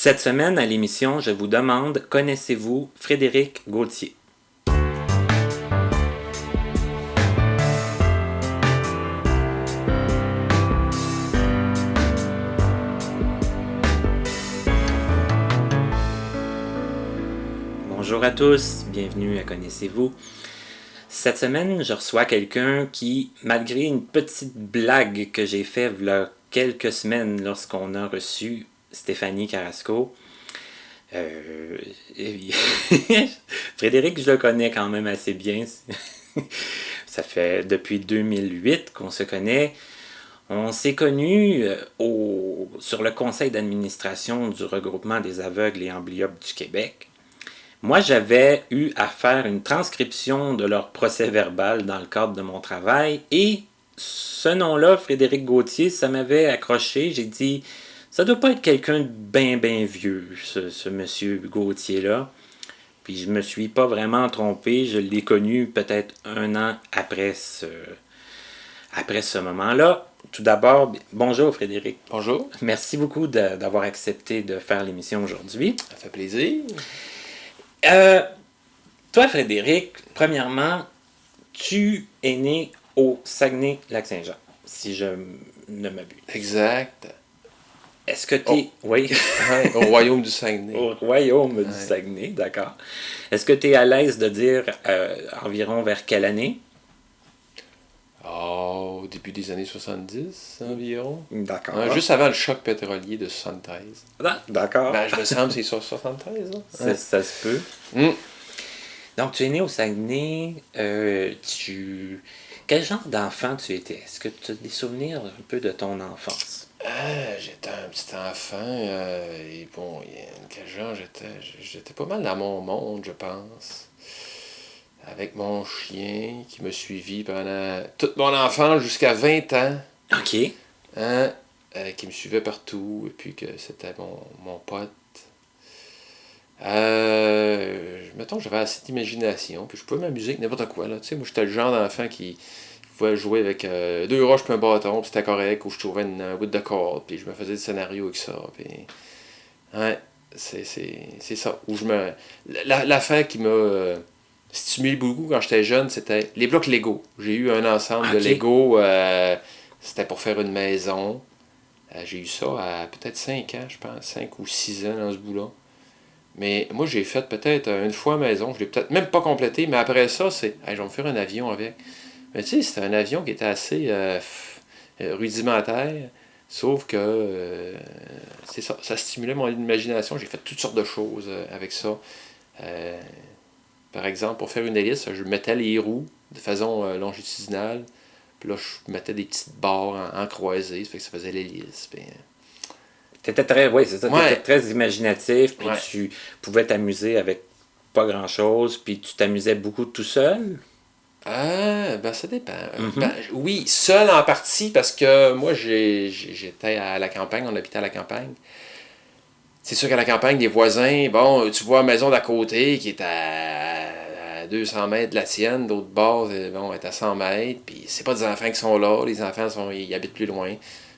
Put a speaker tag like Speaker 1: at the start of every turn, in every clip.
Speaker 1: Cette semaine, à l'émission, je vous demande, connaissez-vous Frédéric Gauthier? Bonjour à tous, bienvenue à Connaissez-vous. Cette semaine, je reçois quelqu'un qui, malgré une petite blague que j'ai faite il y a quelques semaines lorsqu'on a reçu Stéphanie Carrasco, Frédéric, je le connais quand même assez bien. Ça fait depuis 2008 qu'on se connaît. On s'est connus sur le conseil d'administration du regroupement des aveugles et amblyopes du Québec. Moi, j'avais eu à faire une transcription de leur procès-verbal dans le cadre de mon travail et ce nom-là, Frédéric Gauthier, ça m'avait accroché. J'ai dit, ça doit pas être quelqu'un de bien vieux, ce monsieur Gauthier-là. Puis je me suis pas vraiment trompé. Je l'ai connu peut-être un an après ce moment-là. Tout d'abord, bonjour Frédéric.
Speaker 2: Bonjour.
Speaker 1: Merci beaucoup d'avoir accepté de faire l'émission aujourd'hui.
Speaker 2: Ça fait plaisir.
Speaker 1: Toi, Frédéric, premièrement, tu es né au Saguenay-Lac-Saint-Jean, si je ne m'abuse.
Speaker 2: Exact.
Speaker 1: Est-ce que tu es... Oui.
Speaker 2: Au royaume du Saguenay.
Speaker 1: Au royaume du Saguenay, d'accord. Est-ce que tu es à l'aise de dire environ vers quelle année?
Speaker 2: Au début des années 70 environ.
Speaker 1: D'accord.
Speaker 2: Juste avant le choc pétrolier de 73.
Speaker 1: Ah, d'accord.
Speaker 2: Je me semble que c'est sur 73. Hein?
Speaker 1: Ça se peut. Donc, tu es né au Saguenay. Quel genre d'enfant tu étais? Est-ce que tu as des souvenirs un peu de ton enfance?
Speaker 2: J'étais un petit enfant. Et bon, quel genre j'étais? J'étais pas mal dans mon monde, je pense. Avec mon chien qui me suivit pendant toute mon enfance jusqu'à 20 ans.
Speaker 1: OK.
Speaker 2: Qui me suivait partout, et puis que c'était mon pote. Mettons que j'avais assez d'imagination, puis je pouvais m'amuser avec n'importe quoi. Là. Tu sais, moi, j'étais le genre d'enfant qui pouvait jouer avec 2 roches puis un bâton, puis c'était correct, ou je trouvais un bout de corde, puis je me faisais des scénarios avec ça. Puis... Ouais, c'est ça. Où l'affaire qui m'a stimulé beaucoup quand j'étais jeune, c'était les blocs Lego. J'ai eu un ensemble de Lego, c'était pour faire une maison. J'ai eu ça à peut-être 5 ans, je pense, 5 ou 6 ans dans ce bout-là. Mais moi, j'ai fait peut-être une fois à la maison, je l'ai peut-être même pas complété, mais après ça, c'est je vais me faire un avion avec. Mais tu sais, c'était un avion qui était assez rudimentaire, sauf que c'est ça, ça stimulait mon imagination. J'ai fait toutes sortes de choses avec ça. Par exemple, pour faire une hélice, je mettais les roues de façon longitudinale. Puis là, je mettais des petites barres en croisée, ça fait que ça faisait l'hélice. Puis...
Speaker 1: T'étais très, t'étais très imaginatif, puis
Speaker 2: Ouais.
Speaker 1: tu pouvais t'amuser avec pas grand-chose, puis tu t'amusais beaucoup tout seul?
Speaker 2: Ça dépend. Oui, seul en partie, parce que moi, j'étais à la campagne, on habitait à la campagne. C'est sûr qu'à la campagne, les voisins, bon, tu vois la maison d'à côté qui est à 200 mètres de la tienne, d'autre bord, bon, est à 100 mètres, puis c'est pas des enfants qui sont là, les enfants, ils habitent plus loin.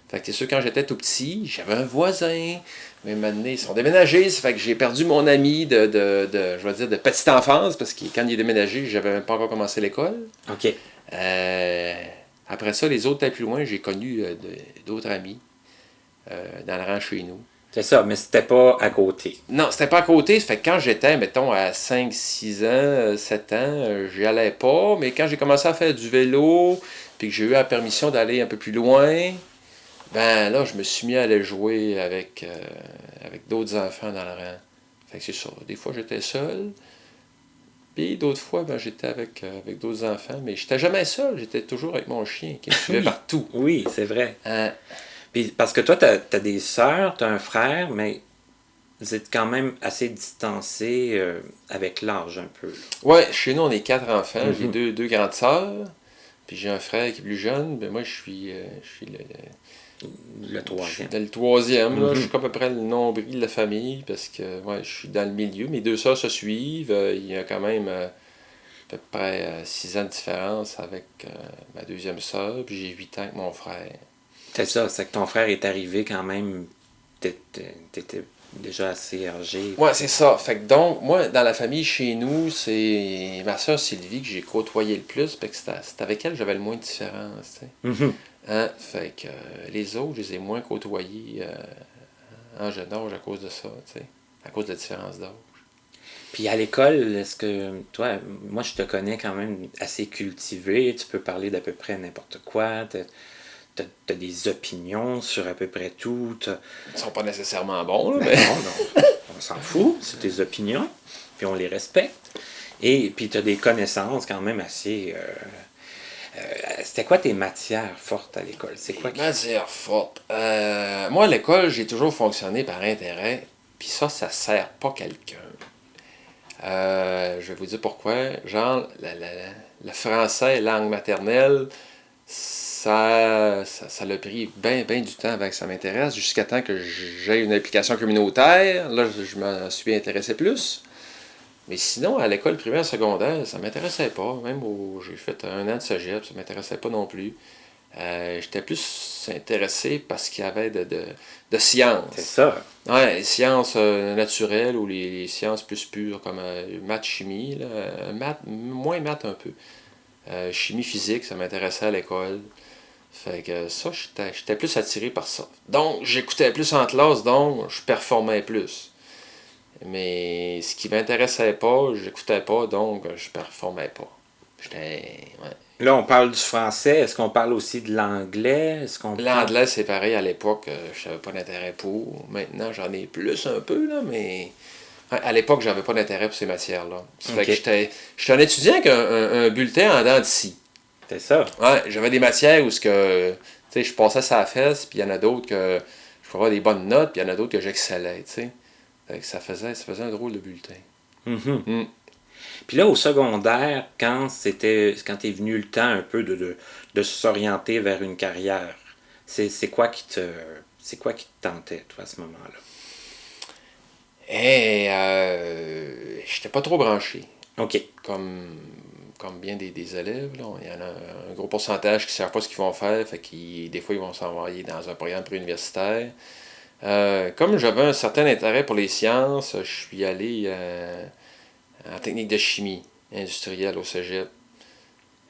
Speaker 2: Fait que c'est sûr, quand j'étais tout petit, j'avais un voisin, mais maintenant, ils sont déménagés, ça fait que j'ai perdu mon ami je vais dire, de petite enfance, parce que quand il est déménagé, j'avais même pas encore commencé l'école.
Speaker 1: OK.
Speaker 2: Après ça, les autres étaient plus loin, j'ai connu d'autres amis dans le rang chez nous.
Speaker 1: C'est ça, mais c'était pas à côté.
Speaker 2: Non, c'était pas à côté. Ça fait que quand j'étais, mettons, à 5, 6 ans, 7 ans, j'y allais pas. Mais quand j'ai commencé à faire du vélo, puis que j'ai eu la permission d'aller un peu plus loin, ben là, je me suis mis à aller jouer avec d'autres enfants dans le rang. Fait que c'est ça. Des fois, j'étais seul. Puis d'autres fois, ben, j'étais avec d'autres enfants. Mais j'étais jamais seul. J'étais toujours avec mon chien qui me suivait partout.
Speaker 1: Oui, c'est vrai. Puis parce que toi, t'as des sœurs, t'as un frère, mais vous êtes quand même assez distancés avec l'âge un peu.
Speaker 2: Ouais, chez nous, on est 4 enfants. J'ai deux grandes sœurs. Puis j'ai un frère qui est plus jeune. Ben moi, je suis
Speaker 1: le troisième.
Speaker 2: Le troisième. Là, je suis à peu près le nombril de la famille parce que je suis dans le milieu. Mes 2 sœurs se suivent. Il y a quand même à peu près 6 ans de différence avec ma deuxième sœur. Puis j'ai 8 ans avec mon frère.
Speaker 1: C'est ça, c'est que ton frère est arrivé quand même. T'étais déjà assez âgés.
Speaker 2: Ouais, c'est ça. Fait que donc, moi, dans la famille, chez nous, c'est ma soeur Sylvie que j'ai côtoyé le plus. Fait que c'est avec elle que j'avais le moins de différence, tu sais.
Speaker 1: Mhm.
Speaker 2: Hein? Fait que les autres, je les ai moins côtoyés en jeune âge à cause de ça, tu sais. À cause de la différence d'âge.
Speaker 1: Puis à l'école, est-ce que toi, moi je te connais quand même assez cultivé, tu peux parler d'à peu près n'importe quoi, t'as des opinions sur à peu près tout.
Speaker 2: Ils sont pas nécessairement bons, là,
Speaker 1: Ben
Speaker 2: mais.
Speaker 1: non, non, on s'en fout, c'est tes opinions, puis on les respecte. Et puis t'as des connaissances quand même assez. C'était quoi tes matières fortes à l'école? C'est quoi qui.
Speaker 2: Matière forte. Moi, à l'école, j'ai toujours fonctionné par intérêt. Puis ça sert pas quelqu'un. Je vais vous dire pourquoi. Genre, le français, langue maternelle, ça l'a pris bien du temps avant que ça m'intéresse, jusqu'à temps que j'ai une application communautaire. Là, je m'en suis intéressé plus. Mais sinon, à l'école primaire, secondaire, ça m'intéressait pas. Même j'ai fait un an de cégep, ça m'intéressait pas non plus. J'étais plus intéressé parce qu'il y avait de
Speaker 1: C'est
Speaker 2: sciences.
Speaker 1: ça.
Speaker 2: Ouais, les sciences naturelles ou les sciences plus pures comme maths, chimie. Là, moins maths un peu. Chimie physique, ça m'intéressait à l'école. Fait que ça, j'étais plus attiré par ça. Donc, j'écoutais plus en classe, donc je performais plus. Mais ce qui m'intéressait pas, j'écoutais pas, donc je performais pas. J'étais. Ouais.
Speaker 1: Là, on parle du français. Est-ce qu'on parle aussi de l'anglais? Est-ce qu'on parle...
Speaker 2: L'anglais, c'est pareil à l'époque, je n'avais pas d'intérêt pour. Maintenant, j'en ai plus un peu, là, mais. Ouais, à l'époque, j'avais pas d'intérêt pour ces matières-là. Ça fait que
Speaker 1: Ok.
Speaker 2: j'étais un étudiant avec un bulletin en dents de scie.
Speaker 1: C'est ça.
Speaker 2: Ouais, j'avais des matières où je passais ça à la fesse, puis il y en a d'autres que je pouvais avoir des bonnes notes, puis il y en a d'autres que j'excellais, tu sais. Fait que ça faisait un drôle de bulletin.
Speaker 1: Mhm.
Speaker 2: Mm.
Speaker 1: Puis là, au secondaire, quand est venu le temps un peu de s'orienter vers une carrière, c'est quoi qui te tentait, toi, à ce moment-là?
Speaker 2: Et j'étais pas trop branché.
Speaker 1: OK.
Speaker 2: Comme bien des élèves, là. Il y en a un gros pourcentage qui ne savent pas ce qu'ils vont faire, fait qu'ils, des fois ils vont s'envoyer dans un programme préuniversitaire. Comme j'avais un certain intérêt pour les sciences, je suis allé en technique de chimie industrielle au cégep.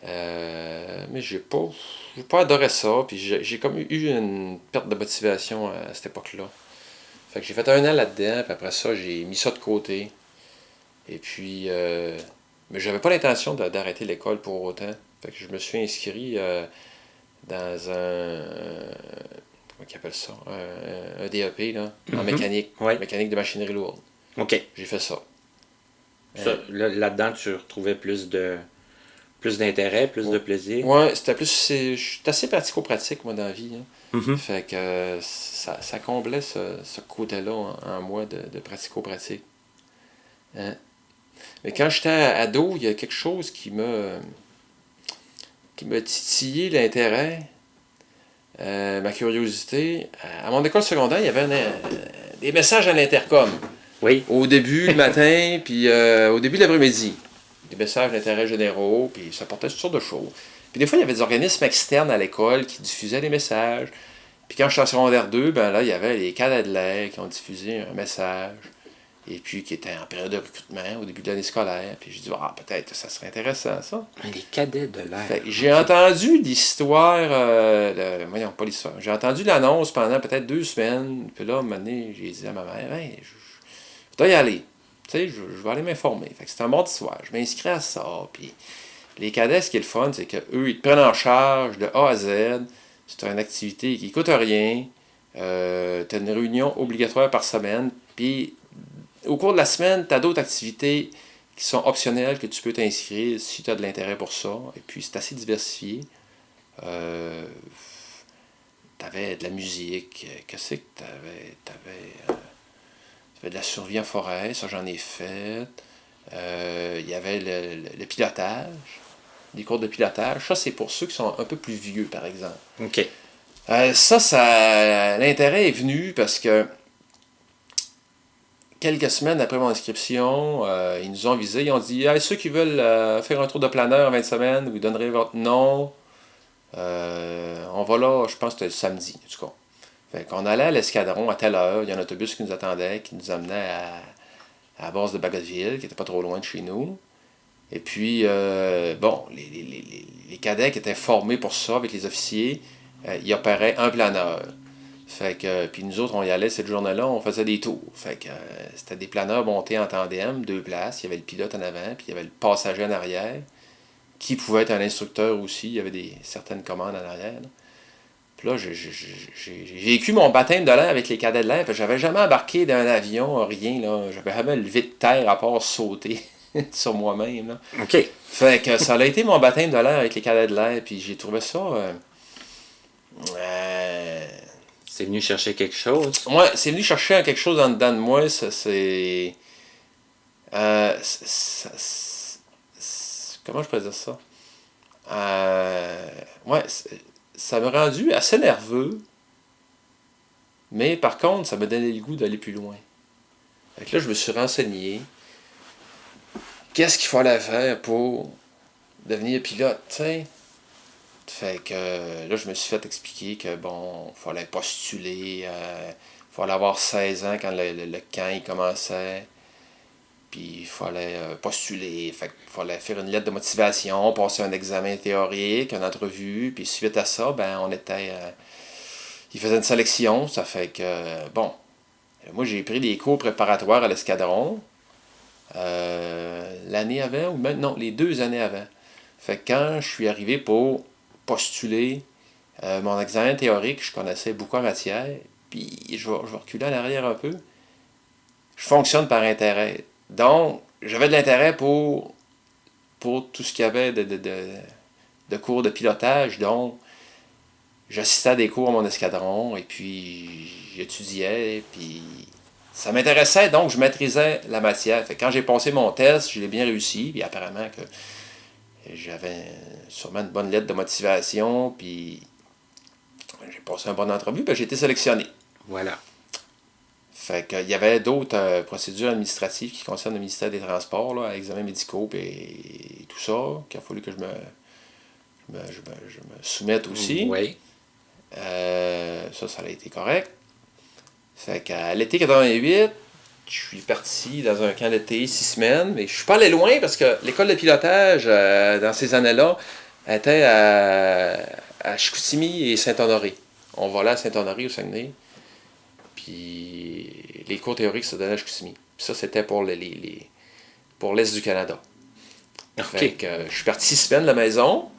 Speaker 2: Mais j'ai pas adoré ça, puis j'ai comme eu une perte de motivation à cette époque-là. Fait que j'ai fait un an là-dedans, puis après ça, j'ai mis ça de côté. Et puis, mais j'avais pas l'intention d'arrêter l'école pour autant. Fait que je me suis inscrit dans comment ils appellent ça? Un DEP, là, en
Speaker 1: Mhm.
Speaker 2: mécanique.
Speaker 1: Ouais.
Speaker 2: Mécanique de machinerie lourde.
Speaker 1: OK.
Speaker 2: J'ai fait ça.
Speaker 1: Ça, là-dedans, tu retrouvais plus d'intérêt, plus de plaisir.
Speaker 2: Ouais, c'était plus. Je suis assez pratico-pratique, moi, dans la vie. Hein.
Speaker 1: Mhm.
Speaker 2: Fait que ça comblait ce côté-là en moi de pratico-pratique. Hein. Mais quand j'étais ado, il y a quelque chose qui m'a titillé l'intérêt, ma curiosité. À mon école secondaire, il y avait des messages à l'intercom.
Speaker 1: Oui.
Speaker 2: Au début, le matin, puis au début de l'après-midi. Des messages d'intérêt généraux, puis ça portait toutes sortes de choses. Puis des fois, il y avait des organismes externes à l'école qui diffusaient des messages. Puis quand j'étais en secondaire 2, ben là, il y avait les cadets de l'air qui ont diffusé un message. Et puis qui était en période de recrutement au début de l'année scolaire. Puis j'ai dit, ah, peut-être ça serait intéressant, ça.
Speaker 1: Les cadets de l'air.
Speaker 2: Fait que j'ai entendu l'histoire, voyons, pas l'histoire. J'ai entendu l'annonce pendant peut-être 2 semaines. Puis là, un moment donné, j'ai dit à ma mère, hey, je dois y aller. Tu sais, je vais aller m'informer. Fait que c'est un mardi soir. Je m'inscris à ça. Puis les cadets, ce qui est le fun, c'est qu'eux, ils te prennent en charge de A à Z. C'est une activité qui ne coûte rien. Tu as une réunion obligatoire par semaine. Puis au cours de la semaine, tu as d'autres activités qui sont optionnelles que tu peux t'inscrire si tu as de l'intérêt pour ça. Et puis, c'est assez diversifié. Tu avais de la musique. Qu'est-ce que tu avais? Tu avais de la survie en forêt, ça j'en ai fait. Il y avait le pilotage, des cours de pilotage. Ça, c'est pour ceux qui sont un peu plus vieux, par exemple.
Speaker 1: OK.
Speaker 2: L'intérêt est venu parce que quelques semaines après mon inscription, ils nous ont avisés. Ils ont dit, hey, ceux qui veulent faire un tour de planeur en 20 semaines, vous donnerez votre nom. On va là, je pense que c'était le samedi, en tout cas. Fait qu'on allait à l'escadron à telle heure, il y a un autobus qui nous attendait, qui nous amenait à la base de Bagotville, qui était pas trop loin de chez nous. Et puis, bon, les cadets qui étaient formés pour ça avec les officiers, ils opéraient un planeur. Fait que, puis nous autres, on y allait cette journée-là, on faisait des tours. Fait que c'était des planeurs montés en tandem, deux places. Il y avait le pilote en avant, puis il y avait le passager en arrière, qui pouvait être un instructeur aussi. Il y avait certaines commandes en arrière. Là. Puis là, j'ai vécu mon baptême de l'air avec les cadets de l'air. J'avais jamais embarqué dans un avion, rien. Là. J'avais jamais levé de terre à part sauter sur moi-même. Là.
Speaker 1: OK.
Speaker 2: Fait que ça a été mon baptême de l'air avec les cadets de l'air. Puis j'ai trouvé ça...
Speaker 1: C'est venu chercher quelque chose.
Speaker 2: Ouais, c'est venu chercher quelque chose en dedans de moi. Comment je peux dire ça? Ouais, ça m'a rendu assez nerveux. Mais par contre, ça m'a donné le goût d'aller plus loin. Fait que là, je me suis renseigné. Qu'est-ce qu'il fallait faire pour devenir pilote, tu sais? Fait que là, je me suis fait expliquer que, bon, il fallait postuler, il fallait avoir 16 ans quand le camp il commençait, puis il fallait postuler, fait qu'il fallait faire une lettre de motivation, passer un examen théorique, une entrevue, puis suite à ça, ben, il faisait une sélection, ça fait que, bon, moi j'ai pris des cours préparatoires à l'escadron, l'année avant, ou même, non, les 2 années avant. Fait que quand je suis arrivé pour postuler mon examen théorique, je connaissais beaucoup en matière, puis je vais reculer en arrière un peu. Je fonctionne par intérêt. Donc, j'avais de l'intérêt pour tout ce qu'il y avait de cours de pilotage. Donc, j'assistais à des cours à mon escadron, et puis j'étudiais, puis ça m'intéressait, donc je maîtrisais la matière. Fait que quand j'ai passé mon test, je l'ai bien réussi, puis apparemment que j'avais sûrement une bonne lettre de motivation, puis j'ai passé une bonne entrevue, puis j'ai été sélectionné.
Speaker 1: Voilà.
Speaker 2: Fait qu'il y avait d'autres procédures administratives qui concernent le ministère des Transports, là, examens médicaux et tout ça, qu'il a fallu que je me soumette aussi.
Speaker 1: Oui.
Speaker 2: Ça a été correct. Fait qu'à l'été 88, je suis parti dans un camp d'été 6 semaines, mais je suis pas allé loin parce que l'école de pilotage, dans ces années-là, était à Chicoutimi et Saint-Honoré. On volait à Saint-Honoré au Saguenay, puis les cours théoriques se donnaient à Chicoutimi. Puis ça, c'était pour l'Est du Canada.
Speaker 1: OK.
Speaker 2: Fait que je suis parti 6 semaines de la maison.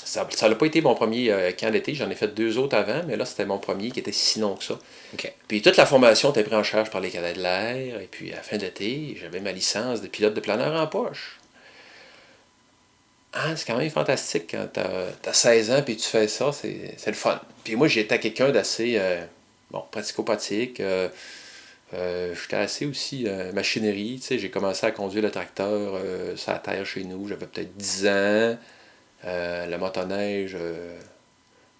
Speaker 2: Ça n'a pas été mon premier camp d'été, j'en ai fait 2 autres avant, mais là, c'était mon premier qui était si long que ça.
Speaker 1: OK.
Speaker 2: Puis toute la formation était prise en charge par les cadets de l'air, et puis à la fin de l'été, j'avais ma licence de pilote de planeur en poche. Ah, c'est quand même fantastique quand t'as 16 ans puis tu fais ça, c'est le fun. Puis moi, j'étais quelqu'un d'assez pratico-pratique. J'étais assez aussi machinerie. Tu sais, j'ai commencé à conduire le tracteur sur la terre chez nous, j'avais peut-être 10 ans. Le motoneige,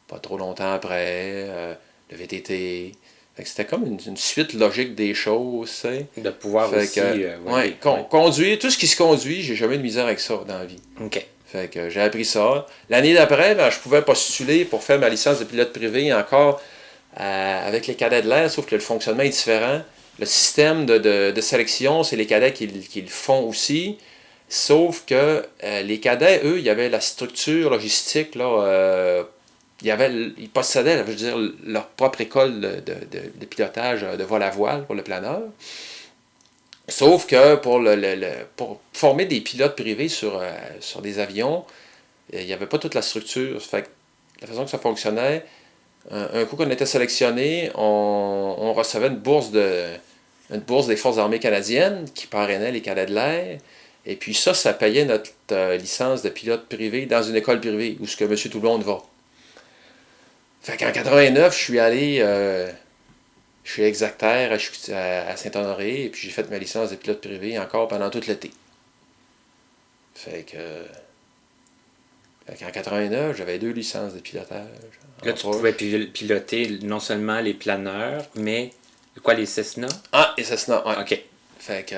Speaker 2: pas trop longtemps après, le VTT. Fait que c'était comme une suite logique des choses, tu sais.
Speaker 1: De pouvoir
Speaker 2: Fait
Speaker 1: aussi...
Speaker 2: que, conduire, tout ce qui se conduit, j'ai jamais eu de misère avec ça dans la vie.
Speaker 1: OK.
Speaker 2: Fait que j'ai appris ça. L'année d'après, ben, je pouvais postuler pour faire ma licence de pilote privé encore avec les cadets de l'air, sauf que le fonctionnement est différent. Le système de sélection, c'est les cadets qui le font aussi. Sauf que les cadets, eux, il y avait la structure logistique, là, ils possédaient, je veux dire, leur propre école de pilotage de vol à voile pour le planeur. Sauf que pour former des pilotes privés sur des avions, il n'y avait pas toute la structure. Fait que la façon que ça fonctionnait, un coup qu'on était sélectionné, on recevait une bourse des Forces armées canadiennes qui parrainait les cadets de l'air. Et puis ça payait notre licence de pilote privé dans une école privée, où ce que M. Tout-le-Monde va. Fait qu'en 89, je suis allé chez Exactaire à Saint-Honoré, et puis j'ai fait ma licence de pilote privé encore pendant tout l'été. Fait qu'en 89, j'avais 2 licences de pilotage.
Speaker 1: Là, tu pouvais piloter non seulement les planeurs, mais quoi, les Cessna?
Speaker 2: Ah, et Cessna, ouais.
Speaker 1: OK.
Speaker 2: Fait que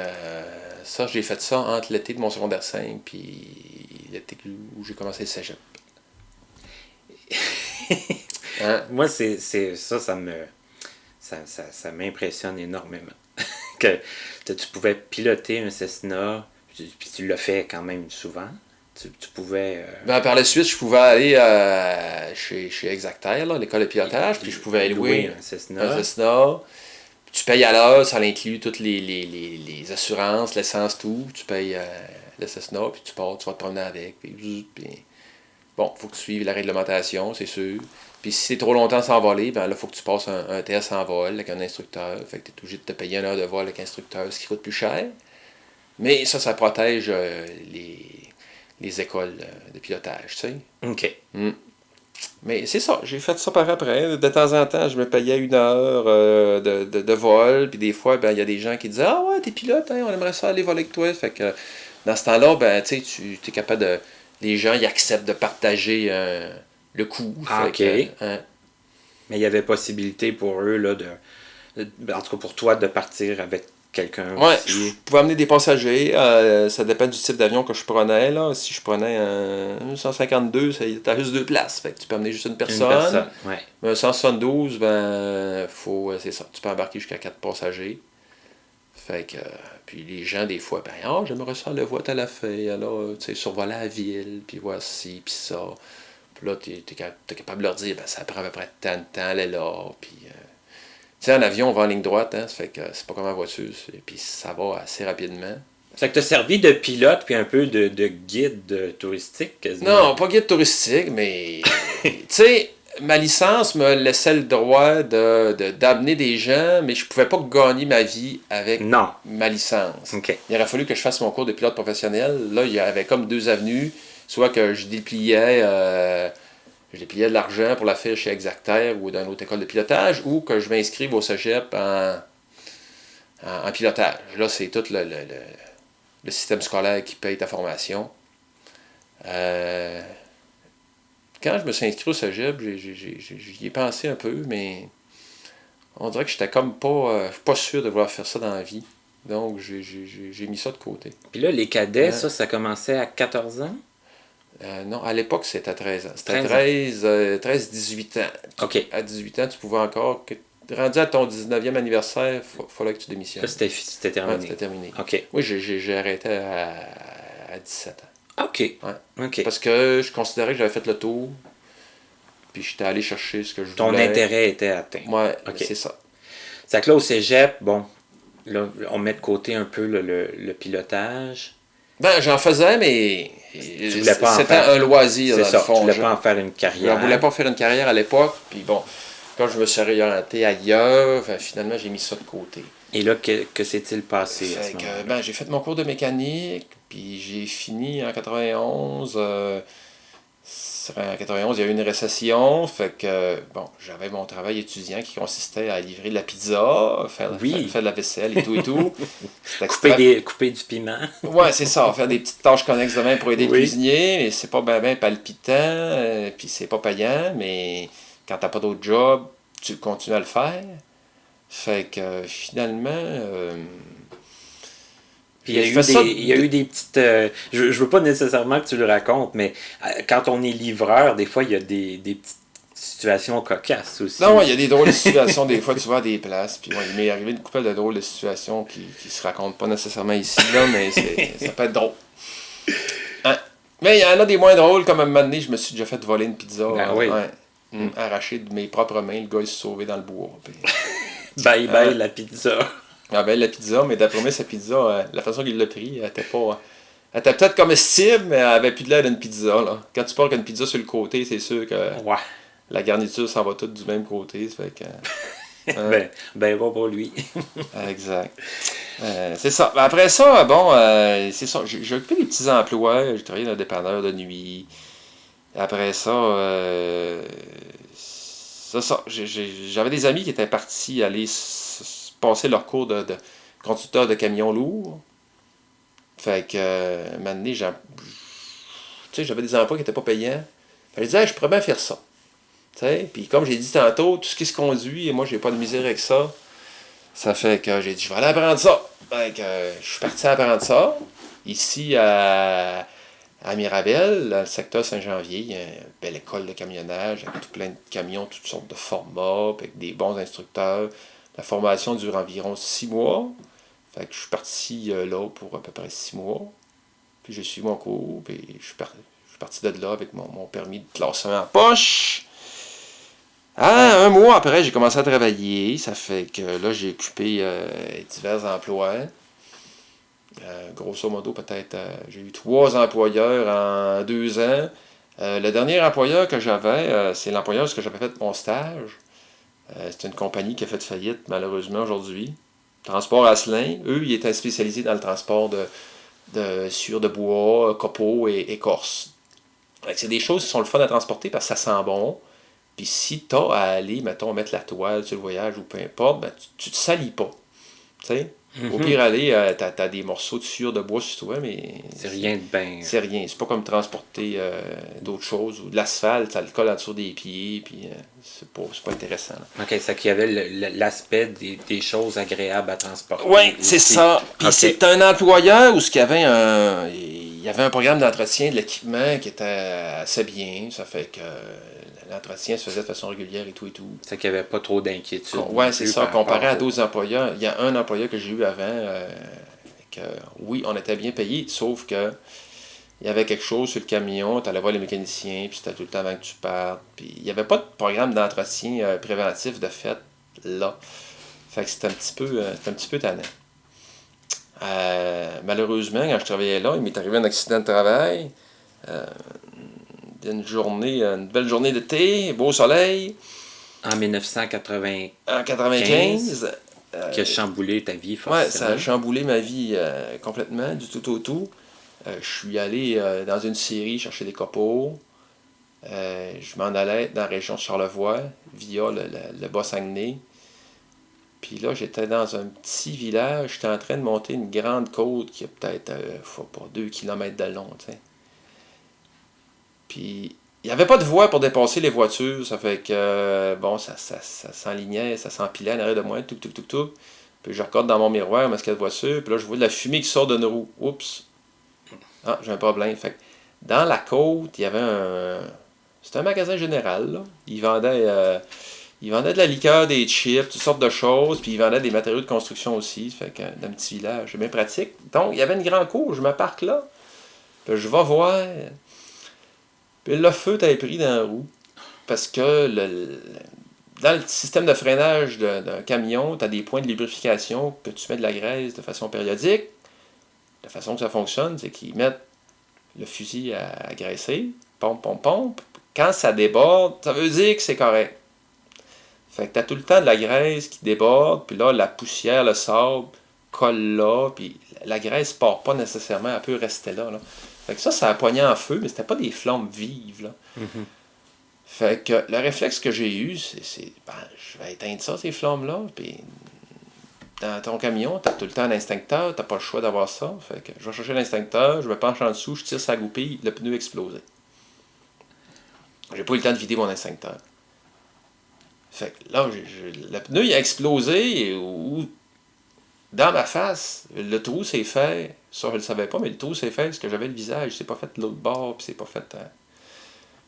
Speaker 2: ça, j'ai fait ça entre l'été de mon secondaire 5 puis l'été où j'ai commencé le cégep. Hein?
Speaker 1: Moi, ça m'impressionne énormément. Que tu pouvais piloter un Cessna, puis tu l'as fait quand même souvent. Tu pouvais...
Speaker 2: Ben, par la suite, je pouvais aller chez Exactair, là, l'école de pilotage, puis je pouvais louer
Speaker 1: un
Speaker 2: un
Speaker 1: Cessna.
Speaker 2: Cessna. Tu payes à l'heure, ça inclut toutes les assurances, l'essence, tout. Tu payes le Cessna, puis tu pars, tu vas te promener avec. Puis bon, il faut que tu suives la réglementation, c'est sûr. Puis si c'est trop longtemps sans voler, ben là, il faut que tu passes un test en vol avec un instructeur. Fait que tu es obligé de te payer une heure de vol avec un instructeur, ce qui coûte plus cher. Mais ça protège les écoles de pilotage, tu sais.
Speaker 1: OK.
Speaker 2: Mais c'est ça, j'ai fait ça par après. De temps en temps, je me payais une heure de vol, puis des fois, ben, il y a des gens qui disaient « Ah ouais, t'es pilote, hein, on aimerait ça aller voler avec toi. » Fait que dans ce temps-là, ben, tu sais, tu es capable de... Les gens, ils acceptent de partager le coût.
Speaker 1: Ah,
Speaker 2: fait
Speaker 1: OK.
Speaker 2: que, hein.
Speaker 1: Mais il y avait possibilité pour eux, là, en tout cas pour toi, de partir avec quelqu'un
Speaker 2: Ouais, je
Speaker 1: aussi.
Speaker 2: pouvais amener des passagers. Ça dépend du type d'avion que je prenais. Là. Si je prenais un 152, t'as juste 2 places. Fait que tu peux amener juste une
Speaker 1: Une
Speaker 2: personne.
Speaker 1: personne, ouais.
Speaker 2: Mais un 172, ben, c'est ça. Tu peux embarquer jusqu'à 4 passagers. Fait que, puis les gens, des fois, ben, j'aimerais ça le voir à la feuille. Alors, tu sais, survoler la ville, puis voici, puis ça. Puis là, t'es capable de leur dire, ben, ça prend à peu près tant de temps, aller là. Puis, tu sais, en avion, on va en ligne droite, hein. Ça fait que c'est pas comme en voiture. Puis ça va assez rapidement.
Speaker 1: Ça que t'as servi de pilote puis un peu de guide touristique quasiment.
Speaker 2: Non, pas guide touristique, mais tu sais, ma licence me laissait le droit d'amener des gens, mais je pouvais pas gagner ma vie avec
Speaker 1: Non.
Speaker 2: ma licence.
Speaker 1: OK.
Speaker 2: Il aurait fallu que je fasse mon cours de pilote professionnel. Là, il y avait comme 2 avenues. Soit que je dépliais de l'argent pour la faire chez Exactair ou dans une autre école de pilotage, ou que je m'inscrive au cégep en pilotage. Là, c'est tout le système scolaire qui paye ta formation. Quand je me suis inscrit au cégep, j'y ai pensé un peu, mais on dirait que j'étais comme pas sûr de vouloir faire ça dans la vie. Donc, j'ai mis ça de côté.
Speaker 1: Puis là, les cadets,
Speaker 2: Hein?
Speaker 1: ça commençait à 14 ans?
Speaker 2: Non, à l'époque, c'était à 13 ans. C'était
Speaker 1: 13 ans.
Speaker 2: 13-18 ans.
Speaker 1: OK.
Speaker 2: À 18 ans, tu pouvais encore... Rendu à ton 19e anniversaire, il fallait que tu démissionnes.
Speaker 1: Là, c'était
Speaker 2: Ouais,
Speaker 1: terminé.
Speaker 2: c'était terminé.
Speaker 1: OK.
Speaker 2: Moi, j'ai arrêté à 17 ans.
Speaker 1: OK.
Speaker 2: Ouais.
Speaker 1: OK.
Speaker 2: Parce que je considérais que j'avais fait le tour, puis j'étais allé chercher ce que je
Speaker 1: Ton
Speaker 2: voulais.
Speaker 1: intérêt était atteint.
Speaker 2: Ouais,
Speaker 1: OK.
Speaker 2: c'est ça.
Speaker 1: C'est que là, au cégep, bon, là, on met de côté un peu le pilotage.
Speaker 2: Ben, j'en faisais, mais
Speaker 1: Tu voulais pas en
Speaker 2: c'était
Speaker 1: faire.
Speaker 2: un loisir,
Speaker 1: C'est
Speaker 2: dans
Speaker 1: ça.
Speaker 2: le fond.
Speaker 1: Tu voulais
Speaker 2: Je
Speaker 1: pas en faire une
Speaker 2: ne
Speaker 1: carrière.
Speaker 2: voulais pas faire une carrière à l'époque, puis bon, quand je me suis réorienté ailleurs, finalement, j'ai mis ça de côté.
Speaker 1: Et là, que s'est-il passé à ce
Speaker 2: Fait que,
Speaker 1: moment-là?
Speaker 2: ben, j'ai fait mon cours de mécanique, puis j'ai fini en 91. En 91, il y a eu une récession, fait que, bon, j'avais mon travail étudiant qui consistait à livrer de la pizza, faire de la vaisselle et tout et tout.
Speaker 1: Couper du piment.
Speaker 2: Ouais, c'est ça, faire des petites tâches connexes de même pour aider le
Speaker 1: Oui.
Speaker 2: cuisinier, mais c'est pas ben palpitant, puis c'est pas payant, mais quand t'as pas d'autre job, tu continues à le faire. Fait que, finalement...
Speaker 1: Puis il y a eu des petites... je veux pas nécessairement que tu le racontes, mais quand on est livreur, des fois, il y a des petites situations cocasses aussi.
Speaker 2: Non, il y a des drôles de situations, des fois tu vas à des places, puis il m'est arrivé une couple de drôles de situations qui se racontent pas nécessairement ici, là, mais ça peut être drôle. Hein? Mais il y en a des moins drôles, comme à un moment donné, je me suis déjà fait voler une pizza.
Speaker 1: Ben oui.
Speaker 2: Ouais. Arraché de mes propres mains, le gars il s'est sauvé dans le bois. Puis...
Speaker 1: Bye bye la pizza.
Speaker 2: Ah ben la pizza, mais d'après moi, sa pizza, la façon qu'il l'a pris, elle était pas... Elle était peut-être comestible, mais elle avait plus de l'air d'une pizza, là. Quand tu pars avec une pizza sur le côté, c'est sûr que
Speaker 1: Ouais.
Speaker 2: la garniture s'en va toute du même côté, ça fait que...
Speaker 1: Ben bon pour lui.
Speaker 2: Exact. C'est ça. Après ça, bon, c'est ça. J'ai occupé des petits emplois. J'ai travaillé dans un dépanneur de nuit. Après ça, c'est ça. J'avais des amis qui étaient partis aller passer leur cours de conducteur de camions lourds. Fait que, un moment donné, tu sais, j'avais des emplois qui n'étaient pas payants. Fait que je disais, je pourrais bien faire ça. Puis comme j'ai dit tantôt, tout ce qui se conduit, et moi, j'ai pas de misère avec ça. Ça fait que j'ai dit, je vais aller apprendre ça. Fait que je suis parti apprendre ça. Ici, à À Mirabel, dans le secteur Saint-Janvier, il y a une belle école de camionnage avec tout plein de camions, toutes sortes de formats, puis avec des bons instructeurs. La formation dure environ 6 mois. Fait que je suis parti là pour à peu près 6 mois. Puis j'ai suivi mon cours, puis je suis parti de là avec mon permis de classe 1 en poche. Ah, un mois après, j'ai commencé à travailler. Ça fait que là, j'ai occupé divers emplois. Grosso modo, peut-être, j'ai eu 3 employeurs en 2 ans. Le dernier employeur que j'avais, c'est l'employeur où j'avais fait mon stage. C'est une compagnie qui a fait faillite, malheureusement, aujourd'hui. Transport Asselin. Eux, ils étaient spécialisés dans le transport de sciure de bois, copeaux et écorce. C'est des choses qui sont le fun à transporter parce que ça sent bon. Puis si tu as à aller, mettons, mettre la toile sur le voyage ou peu importe, ben, tu te salis pas. Tu sais? Au pire, aller, t'as des morceaux de sciure de bois sur toi, mais
Speaker 1: C'est rien de bien.
Speaker 2: c'est rien. C'est pas comme transporter d'autres choses ou de l'asphalte, ça le colle en dessous des pieds, puis c'est pas intéressant. Là.
Speaker 1: OK, c'est qu'il y avait l'aspect des choses agréables à transporter.
Speaker 2: Oui, c'est
Speaker 1: aussi.
Speaker 2: ça. Puis
Speaker 1: OK.
Speaker 2: c'est un employeur où il y avait un programme d'entretien de l'équipement qui était assez bien. Ça fait que l'entretien se faisait de façon régulière et tout et tout.
Speaker 1: C'est qu'il n'y avait pas trop d'inquiétude.
Speaker 2: Ouais, c'est ça.
Speaker 1: par
Speaker 2: Comparé
Speaker 1: rapport
Speaker 2: à d'autres employeurs, il y a un employeur que j'ai eu avant, que oui, on était bien payé, sauf que il y avait quelque chose sur le camion, tu allais voir les mécaniciens, puis c'était tout le temps avant que tu partes. Puis il n'y avait pas de programme d'entretien préventif de fait là. Fait que c'était un petit peu tannant. Malheureusement, quand je travaillais là, il m'est arrivé un accident de travail. Une belle journée d'été, beau soleil,
Speaker 1: en 1995,
Speaker 2: en 95.
Speaker 1: qui a chamboulé ta vie,
Speaker 2: Ouais, ça a
Speaker 1: forcément.
Speaker 2: chamboulé ma vie complètement, du tout au tout. Je suis allé dans une scierie chercher des copeaux. Je m'en allais dans la région de Charlevoix, via le Bas-Saguenay. Puis là, j'étais dans un petit village, j'étais en train de monter une grande côte qui a peut-être, pas 2 km de long, tu sais. Puis, il n'y avait pas de voie pour dépasser les voitures, ça fait que, bon, ça s'enlignait, ça s'empilait en arrière de moi, tout, tout, tout, tout. Puis je regarde dans mon miroir, ma de voiture, puis là, je vois de la fumée qui sort d'une roue. Oups! Ah, j'ai un problème. Fait que, dans la côte, il y avait c'était un magasin général, là. Ils vendaient de la liqueur, des chips, toutes sortes de choses, puis ils vendaient des matériaux de construction aussi. Fait que, dans un petit village, c'est bien pratique. Donc, il y avait une grande cour, je me parque là. Puis je vais voir. Puis le feu t'avait pris dans la roue. Parce que dans le système de freinage d'un camion, tu as des points de lubrification que tu mets de la graisse de façon périodique. La façon que ça fonctionne, c'est qu'ils mettent le fusil à graisser, pompe, pompe, pompe. Quand ça déborde, ça veut dire que c'est correct. Fait que tu as tout le temps de la graisse qui déborde, puis là, la poussière, le sable colle là, puis la graisse part pas nécessairement, elle peut rester là. Fait que ça a poigné en feu, mais c'était pas des flammes vives, là. Fait que le réflexe que j'ai eu, ben, je vais éteindre ça, ces flammes-là, puis dans ton camion, t'as tout le temps l'extincteur, t'as pas le choix d'avoir ça. Fait que je vais chercher l'extincteur, je me penche en dessous, je tire sa goupille, le pneu a explosé. J'ai pas eu le temps de vider mon extincteur. Fait que là, le pneu il a explosé dans ma face. Le trou s'est fait, ça je le savais pas, mais le trou s'est fait parce que j'avais le visage, c'est pas fait de l'autre bord, puis c'est pas fait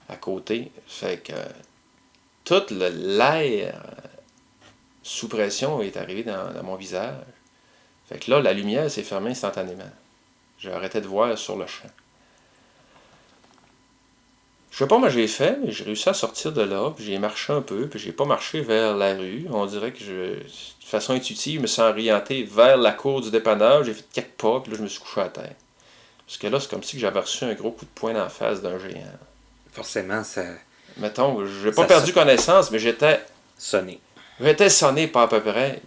Speaker 2: à côté. Fait que tout l'air sous pression est arrivé dans mon visage. Fait que là, la lumière s'est fermée instantanément. J'ai arrêté de voir sur le champ. Je sais pas comment j'ai fait, mais j'ai réussi à sortir de là, puis j'ai marché un peu, puis j'ai pas marché vers la rue. On dirait que de façon intuitive, je me suis orienté vers la cour du dépanneur, j'ai fait quelques pas, puis là, je me suis couché à terre. Parce que là, c'est comme si j'avais reçu un gros coup de poing dans la face d'un géant.
Speaker 1: Forcément, ça
Speaker 2: Mettons, j'ai pas perdu connaissance, mais j'étais
Speaker 1: sonné.
Speaker 2: sonné pas à peu près.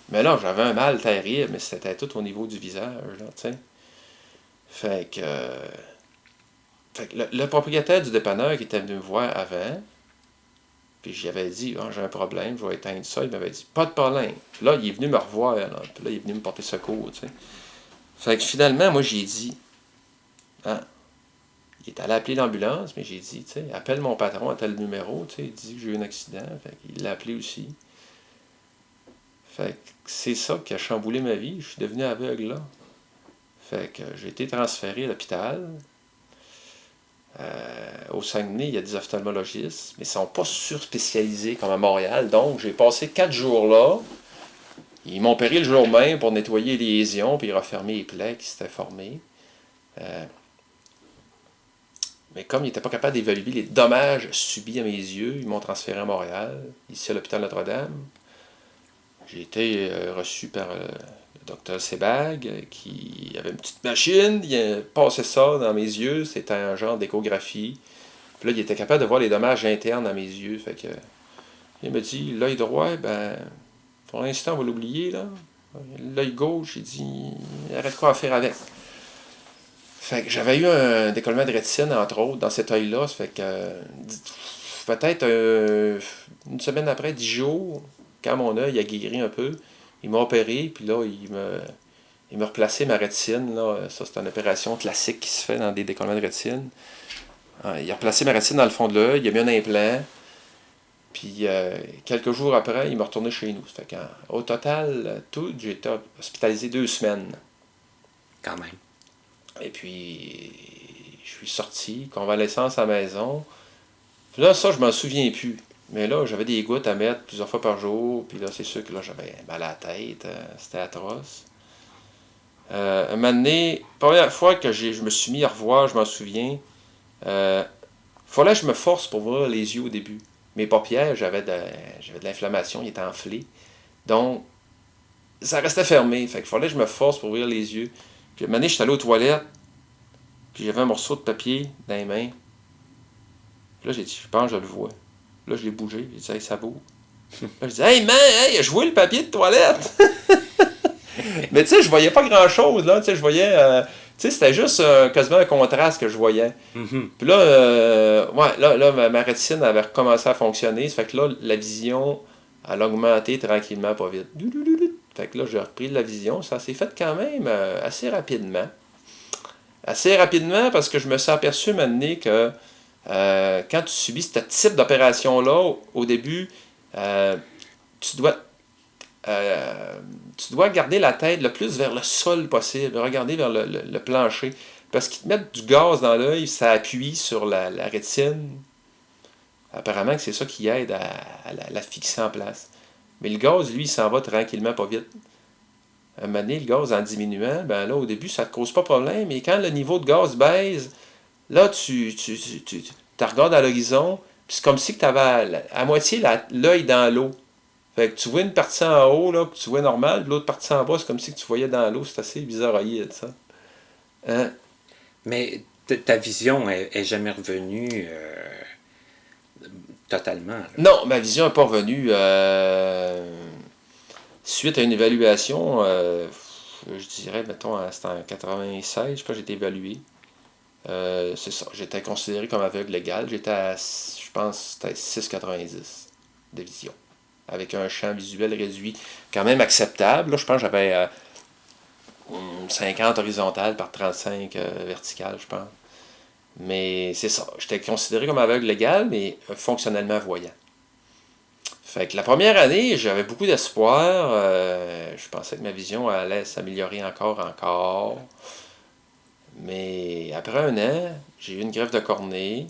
Speaker 2: Mais là, j'avais un mal terrible, mais c'était tout au niveau du visage, là, tu sais. Fait que le propriétaire du dépanneur qui était venu me voir avant, puis j'y avais dit, j'ai un problème, je vais éteindre ça. Il m'avait dit, pas de problème. Puis là, il est venu me revoir, là, puis là, il est venu me porter secours, tu sais. Fait que finalement, moi, j'ai dit, il est allé appeler l'ambulance, mais j'ai dit, tu sais, appelle mon patron à tel numéro, tu sais, il dit que j'ai eu un accident. Fait qu'il l'a appelé aussi. Fait que c'est ça qui a chamboulé ma vie. Je suis devenu aveugle là. Fait que j'ai été transféré à l'hôpital. Au Saguenay, il y a des ophtalmologistes, mais ils ne sont pas surspécialisés comme à Montréal. Donc, j'ai passé 4 jours là. Ils m'ont opéré le jour même pour nettoyer les lésions puis refermer les plaies qui s'étaient formées. Mais comme ils n'étaient pas capables d'évaluer les dommages subis à mes yeux, ils m'ont transféré à Montréal, ici à l'hôpital Notre-Dame. J'ai été reçu par le docteur Sebag, qui avait une petite machine, il a passé ça dans mes yeux, c'était un genre d'échographie. Puis là, il était capable de voir les dommages internes à mes yeux. Fait que, il me dit, l'œil droit, ben, pour l'instant, on va l'oublier, là. L'œil gauche, il dit, arrête quoi à faire avec. Fait que j'avais eu un décollement de rétine, entre autres, dans cet œil-là. Ça fait que peut-être une semaine après, 10 jours, quand mon œil a guéri un peu, il m'a opéré, puis là, il m'a replacé ma rétine. Là. Ça, c'est une opération classique qui se fait dans des décollements de rétine. Il a replacé ma rétine dans le fond de l'œil, il a mis un implant. Puis quelques jours après, il m'a retourné chez nous. Ça fait qu'au total, j'ai été hospitalisé 2 semaines.
Speaker 1: Quand même.
Speaker 2: Et puis, je suis sorti, convalescence à la maison. Puis là, ça, je m'en souviens plus. Mais là, j'avais des gouttes à mettre plusieurs fois par jour. Puis là, c'est sûr que là, j'avais mal à la tête. C'était atroce. Un moment donné, première fois que je me suis mis à revoir, je m'en souviens, fallait que je me force pour voir les yeux au début. Mes paupières, j'avais de l'inflammation, ils étaient enflés. Donc, ça restait fermé. Fait qu'il fallait que je me force pour ouvrir les yeux. Puis, un moment donné, j'étais allé aux toilettes, puis j'avais un morceau de papier dans les mains. Puis là, j'ai dit, je pense que je le vois. Là, je l'ai bougé, j'ai dit, hey, ça bouge. Là, je dis, hey, man, hey, je vois le papier de toilette. Mais tu sais, je voyais pas grand-chose, là. Tu sais, je voyais. Tu sais, c'était juste quasiment un contraste que je voyais.
Speaker 1: Mm-hmm.
Speaker 2: Puis là, là ma rétine avait recommencé à fonctionner. Ça fait que là, la vision, elle a augmenté tranquillement, pas vite. Fait que là, j'ai repris de la vision. Ça s'est fait quand même assez rapidement. Assez rapidement parce que je me suis aperçu maintenant que quand tu subis ce type d'opération-là, au début, tu dois garder la tête le plus vers le sol possible, regarder vers le plancher. Parce qu'ils te mettent du gaz dans l'œil, ça appuie sur la rétine. Apparemment que c'est ça qui aide à la fixer en place. Mais le gaz, lui, il s'en va tranquillement, pas vite. À un moment donné, le gaz en diminuant, ben là, au début, ça ne te cause pas de problème. Mais quand le niveau de gaz baisse, là, tu regardes à l'horizon, puis c'est comme si tu avais à moitié l'œil dans l'eau. Fait que tu vois une partie en haut, là, que tu vois normal, puis l'autre partie en bas, c'est comme si tu voyais dans l'eau. C'est assez bizarroïde, ça. Hein?
Speaker 1: Mais ta vision est jamais revenue totalement. Là.
Speaker 2: Non, ma vision n'est pas revenue. Suite à une évaluation, je dirais, mettons, c'était en 96, je sais pas, j'ai été évalué. C'est ça, j'étais considéré comme aveugle légal. J'étais à, je pense, c'était 6,90 de vision. Avec un champ visuel réduit quand même acceptable. Là, je pense que j'avais 50 horizontales par 35 verticales, je pense. Mais c'est ça. J'étais considéré comme aveugle légal, mais fonctionnellement voyant. Fait que la première année, j'avais beaucoup d'espoir. Je pensais que ma vision allait s'améliorer encore. Mais après un an, j'ai eu une greffe de cornée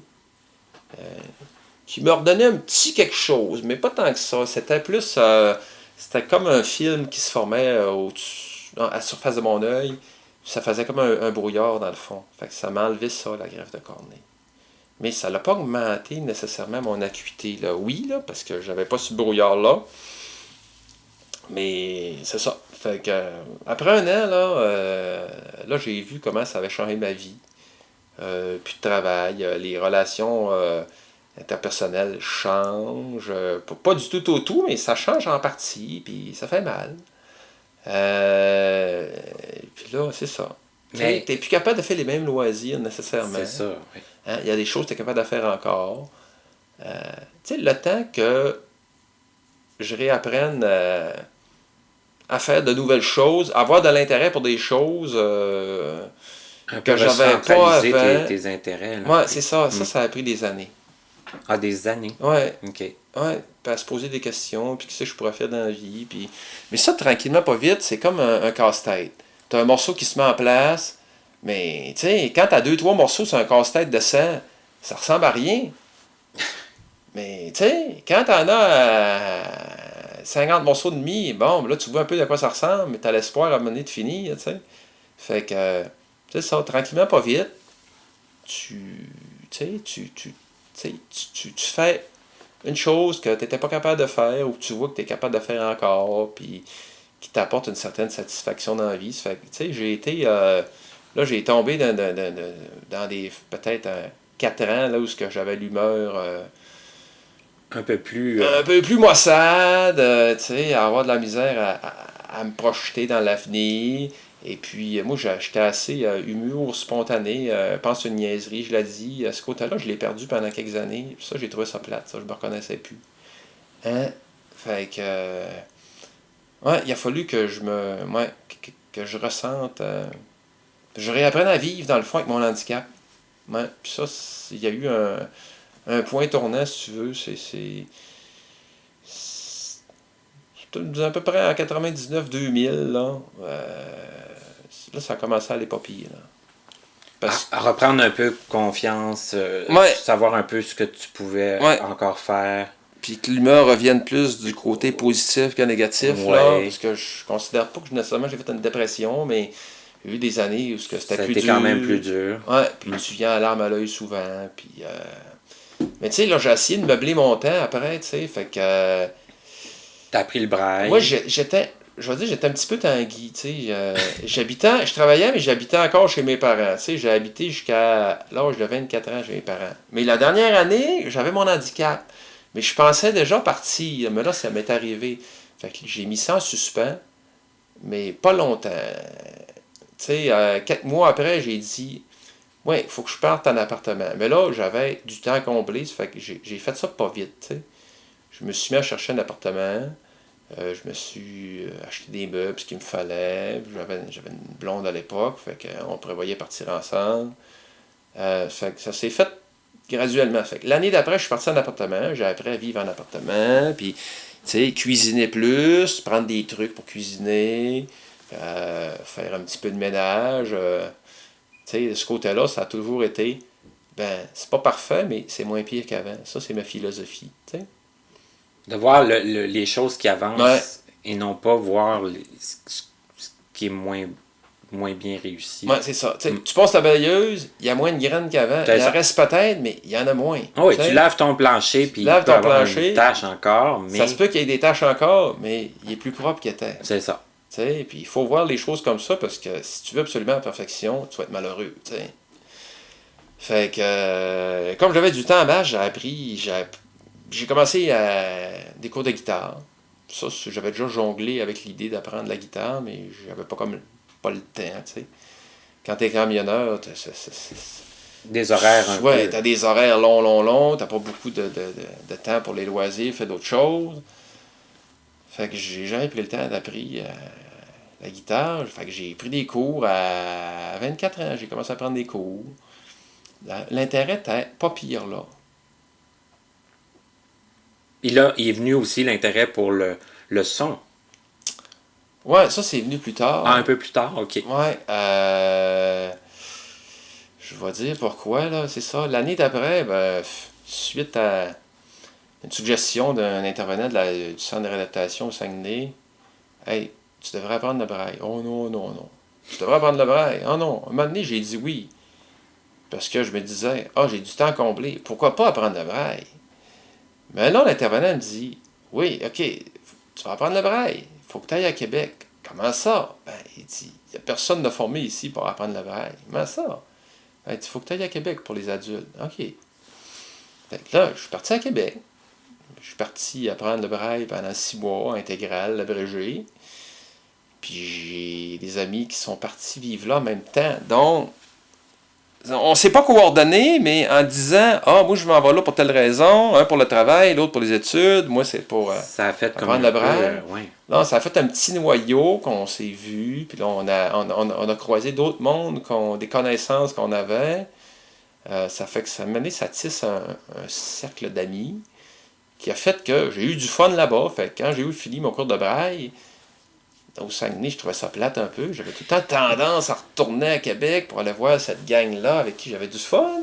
Speaker 2: qui me redonnait un petit quelque chose, mais pas tant que ça. C'était plus... c'était comme un film qui se formait à la surface de mon œil. Ça faisait comme un brouillard dans le fond. Fait que ça m'a enlevé ça, la greffe de cornée. Mais ça n'a pas augmenté nécessairement mon acuité. Là. Oui, là, parce que j'avais pas ce brouillard-là. Mais c'est ça. Fait que, après un an, là j'ai vu comment ça avait changé ma vie. Plus de travail, les relations interpersonnelles changent. Pas du tout, mais ça change en partie, puis ça fait mal. Puis là, c'est ça.
Speaker 1: Mais
Speaker 2: t'es plus capable de faire les mêmes loisirs nécessairement.
Speaker 1: c'est ça, oui.
Speaker 2: Hein? Il y a des choses que tu es capable de faire encore. Tu sais, le temps que je réapprenne à faire de nouvelles choses, avoir de l'intérêt pour des choses
Speaker 1: Un peu
Speaker 2: que j'avais pas
Speaker 1: recentraliser
Speaker 2: avant.
Speaker 1: tes intérêts. Là.
Speaker 2: Ouais, c'est ça. Ça a pris des années.
Speaker 1: Ah, des années.
Speaker 2: Ouais.
Speaker 1: OK.
Speaker 2: Ouais, puis à se poser des questions, puis qu'est-ce que je pourrais faire dans la vie. Puis... Mais ça, tranquillement, pas vite, c'est comme un casse-tête. Tu as un morceau qui se met en place, mais tu sais, quand tu as 2-3 morceaux sur un casse-tête de 100, ça ressemble à rien. Mais, tu sais, quand t'en as 50 morceaux de mie, bon, là, tu vois un peu de quoi ça ressemble, mais t'as l'espoir à un moment donné de finir, tu sais. Fait que, tu sais, ça, tranquillement, pas vite, tu sais, tu fais une chose que tu n'étais pas capable de faire ou que tu vois que tu es capable de faire encore, puis qui t'apporte une certaine satisfaction dans la vie. Ça fait que, tu sais, j'ai été. Là, j'ai tombé dans des. Peut-être 4 ans, là, où j'avais l'humeur
Speaker 1: Un peu plus.
Speaker 2: un peu plus maussade, tu sais, à avoir de la misère à me projeter dans l'avenir. Et puis, moi, j'étais assez humour spontané. Pense une niaiserie, je l'ai dit. Ce côté-là, je l'ai perdu pendant quelques années. Puis ça, j'ai trouvé ça plate. Ça, je me reconnaissais plus. Hein? Fait que. Ouais, il a fallu que je me. Ouais, que je ressente. Je réapprenne à vivre, dans le fond, avec mon handicap. Ouais, puis ça, il y a eu un point tournant, si tu veux. C'est à peu près en 99-2000, là. Là, ça a commencé à aller pas pire, là.
Speaker 1: À reprendre un peu confiance,
Speaker 2: Ouais,
Speaker 1: savoir un peu ce que tu pouvais
Speaker 2: ouais.
Speaker 1: encore faire.
Speaker 2: Puis que l'humeur revienne plus du côté positif que négatif, là.
Speaker 1: Ouais.
Speaker 2: Parce que je considère pas que nécessairement j'ai fait une dépression, mais j'ai eu des années où c'était
Speaker 1: Ça a
Speaker 2: plus
Speaker 1: été
Speaker 2: dur.
Speaker 1: quand même plus dur.
Speaker 2: Ouais, puis tu viens à larmes à l'œil souvent. Puis, mais tu sais, là, j'ai essayé de meubler mon temps après, tu sais. Fait que.
Speaker 1: T'as pris le braille.
Speaker 2: Moi, j'étais. Je vais dire, j'étais un petit peu tanguy, tu sais. J'habitais, je travaillais, mais j'habitais encore chez mes parents. Tu sais, j'ai habité jusqu'à l'âge de 24 ans chez mes parents. Mais la dernière année, j'avais mon handicap. Mais je pensais déjà partir. Mais là, ça m'est arrivé. Fait que j'ai mis ça en suspens, mais pas longtemps. Tu sais, 4 mois après, j'ai dit, ouais, il faut que je parte en appartement. Mais là, j'avais du temps comblé, ça fait que j'ai fait ça pas vite, tu sais. Je me suis mis à chercher un appartement. Je me suis acheté des meubles, ce qu'il me fallait. J'avais une blonde à l'époque, fait qu'on prévoyait partir ensemble. Fait que ça s'est fait graduellement. Fait que l'année d'après, je suis parti en appartement. J'ai appris à vivre en appartement. Puis, tu sais, cuisiner plus, prendre des trucs pour cuisiner, faire un petit peu de ménage. Tu sais, de ce côté-là, ça a toujours été, ben, c'est pas parfait, mais c'est moins pire qu'avant. Ça, c'est ma philosophie, tu sais.
Speaker 1: De voir les choses qui avancent
Speaker 2: Ouais.
Speaker 1: et non pas voir ce qui est moins bien réussi.
Speaker 2: Ouais, c'est ça. Tu passes la balayeuse, il y a moins de graines qu'avant.
Speaker 1: C'est
Speaker 2: Il en
Speaker 1: ça.
Speaker 2: reste peut-être, mais il y en a moins.
Speaker 1: Ah oui,
Speaker 2: Tu sais.
Speaker 1: tu laves ton plancher, puis il
Speaker 2: laves
Speaker 1: peut
Speaker 2: ton
Speaker 1: avoir
Speaker 2: plancher,
Speaker 1: une tache encore, mais
Speaker 2: Ça se peut qu'il y ait des taches encore, mais il est plus propre qu'il était.
Speaker 1: c'est ça.
Speaker 2: Tu sais, puis il faut voir les choses comme ça parce que si tu veux absolument la perfection, tu vas être malheureux. Tu sais. Fait que, comme j'avais du temps à base, j'ai commencé des cours de guitare. Ça, j'avais déjà jonglé avec l'idée d'apprendre la guitare, mais j'avais pas le temps, tu sais. Quand t'es camionneur,
Speaker 1: Des horaires un
Speaker 2: ouais,
Speaker 1: peu.
Speaker 2: t'as des horaires longs, t'as pas beaucoup de temps pour les loisirs, fais d'autres choses. Fait que j'ai jamais pris le temps d'apprendre la guitare. Fait que j'ai pris des cours à 24 ans, j'ai commencé à prendre des cours. L'intérêt était pas pire là.
Speaker 1: Et là, il est venu aussi l'intérêt pour le son.
Speaker 2: Ouais, ça c'est venu plus tard.
Speaker 1: Ah, un peu plus tard, ok.
Speaker 2: Ouais, je vais dire pourquoi, là, c'est ça. L'année d'après, ben, suite à une suggestion d'un intervenant du centre de réadaptation au Saguenay, hey, tu devrais apprendre le braille. Oh non, non, non. Tu devrais apprendre le braille. Oh non. À un moment donné, j'ai dit oui. Parce que je me disais, j'ai du temps comblé. Pourquoi pas apprendre le braille? Mais là, l'intervenant me dit, oui, ok, tu vas apprendre le braille. Il faut que tu ailles à Québec. Comment ça? Ben, il dit, il n'y a personne de formé ici pour apprendre le braille. Comment ça? Ben, il dit, il faut que tu ailles à Québec pour les adultes. OK. Fait que là, je suis parti à Québec. Je suis parti apprendre le braille pendant 6 mois, intégral, abrégé. Puis j'ai des amis qui sont partis vivre là en même temps. Donc, on ne s'est pas coordonné, mais en disant, moi je m'en vais là pour telle raison, un pour le travail, l'autre pour les études, moi c'est pour
Speaker 1: Ça a fait comme
Speaker 2: apprendre
Speaker 1: un
Speaker 2: le braille.
Speaker 1: ouais.
Speaker 2: Là, ça a fait un petit noyau qu'on s'est vu, puis là on a croisé d'autres mondes, des connaissances qu'on avait. Ça fait que ça tisse un cercle d'amis qui a fait que j'ai eu du fun là-bas. Fait que quand j'ai fini mon cours de braille, au Saguenay, je trouvais ça plate un peu. J'avais tout le temps tendance à retourner à Québec pour aller voir cette gang-là avec qui j'avais du fun.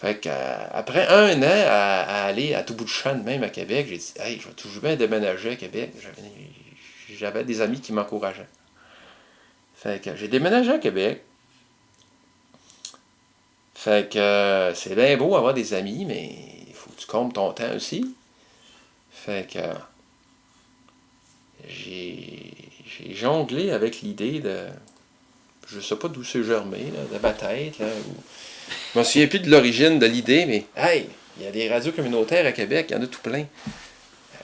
Speaker 2: Fait qu'après un an à aller à tout bout de champ de même à Québec, j'ai dit, hey, je vais toujours bien déménager à Québec. J'avais des amis qui m'encourageaient. Fait que j'ai déménagé à Québec. Fait que c'est bien beau avoir des amis, mais il faut que tu comptes ton temps aussi. Fait que j'ai jonglé avec l'idée de. Je sais pas d'où c'est germé, là, de ma tête. Là, je me souviens plus de l'origine de l'idée, mais hey, il y a des radios communautaires à Québec, il y en a tout plein.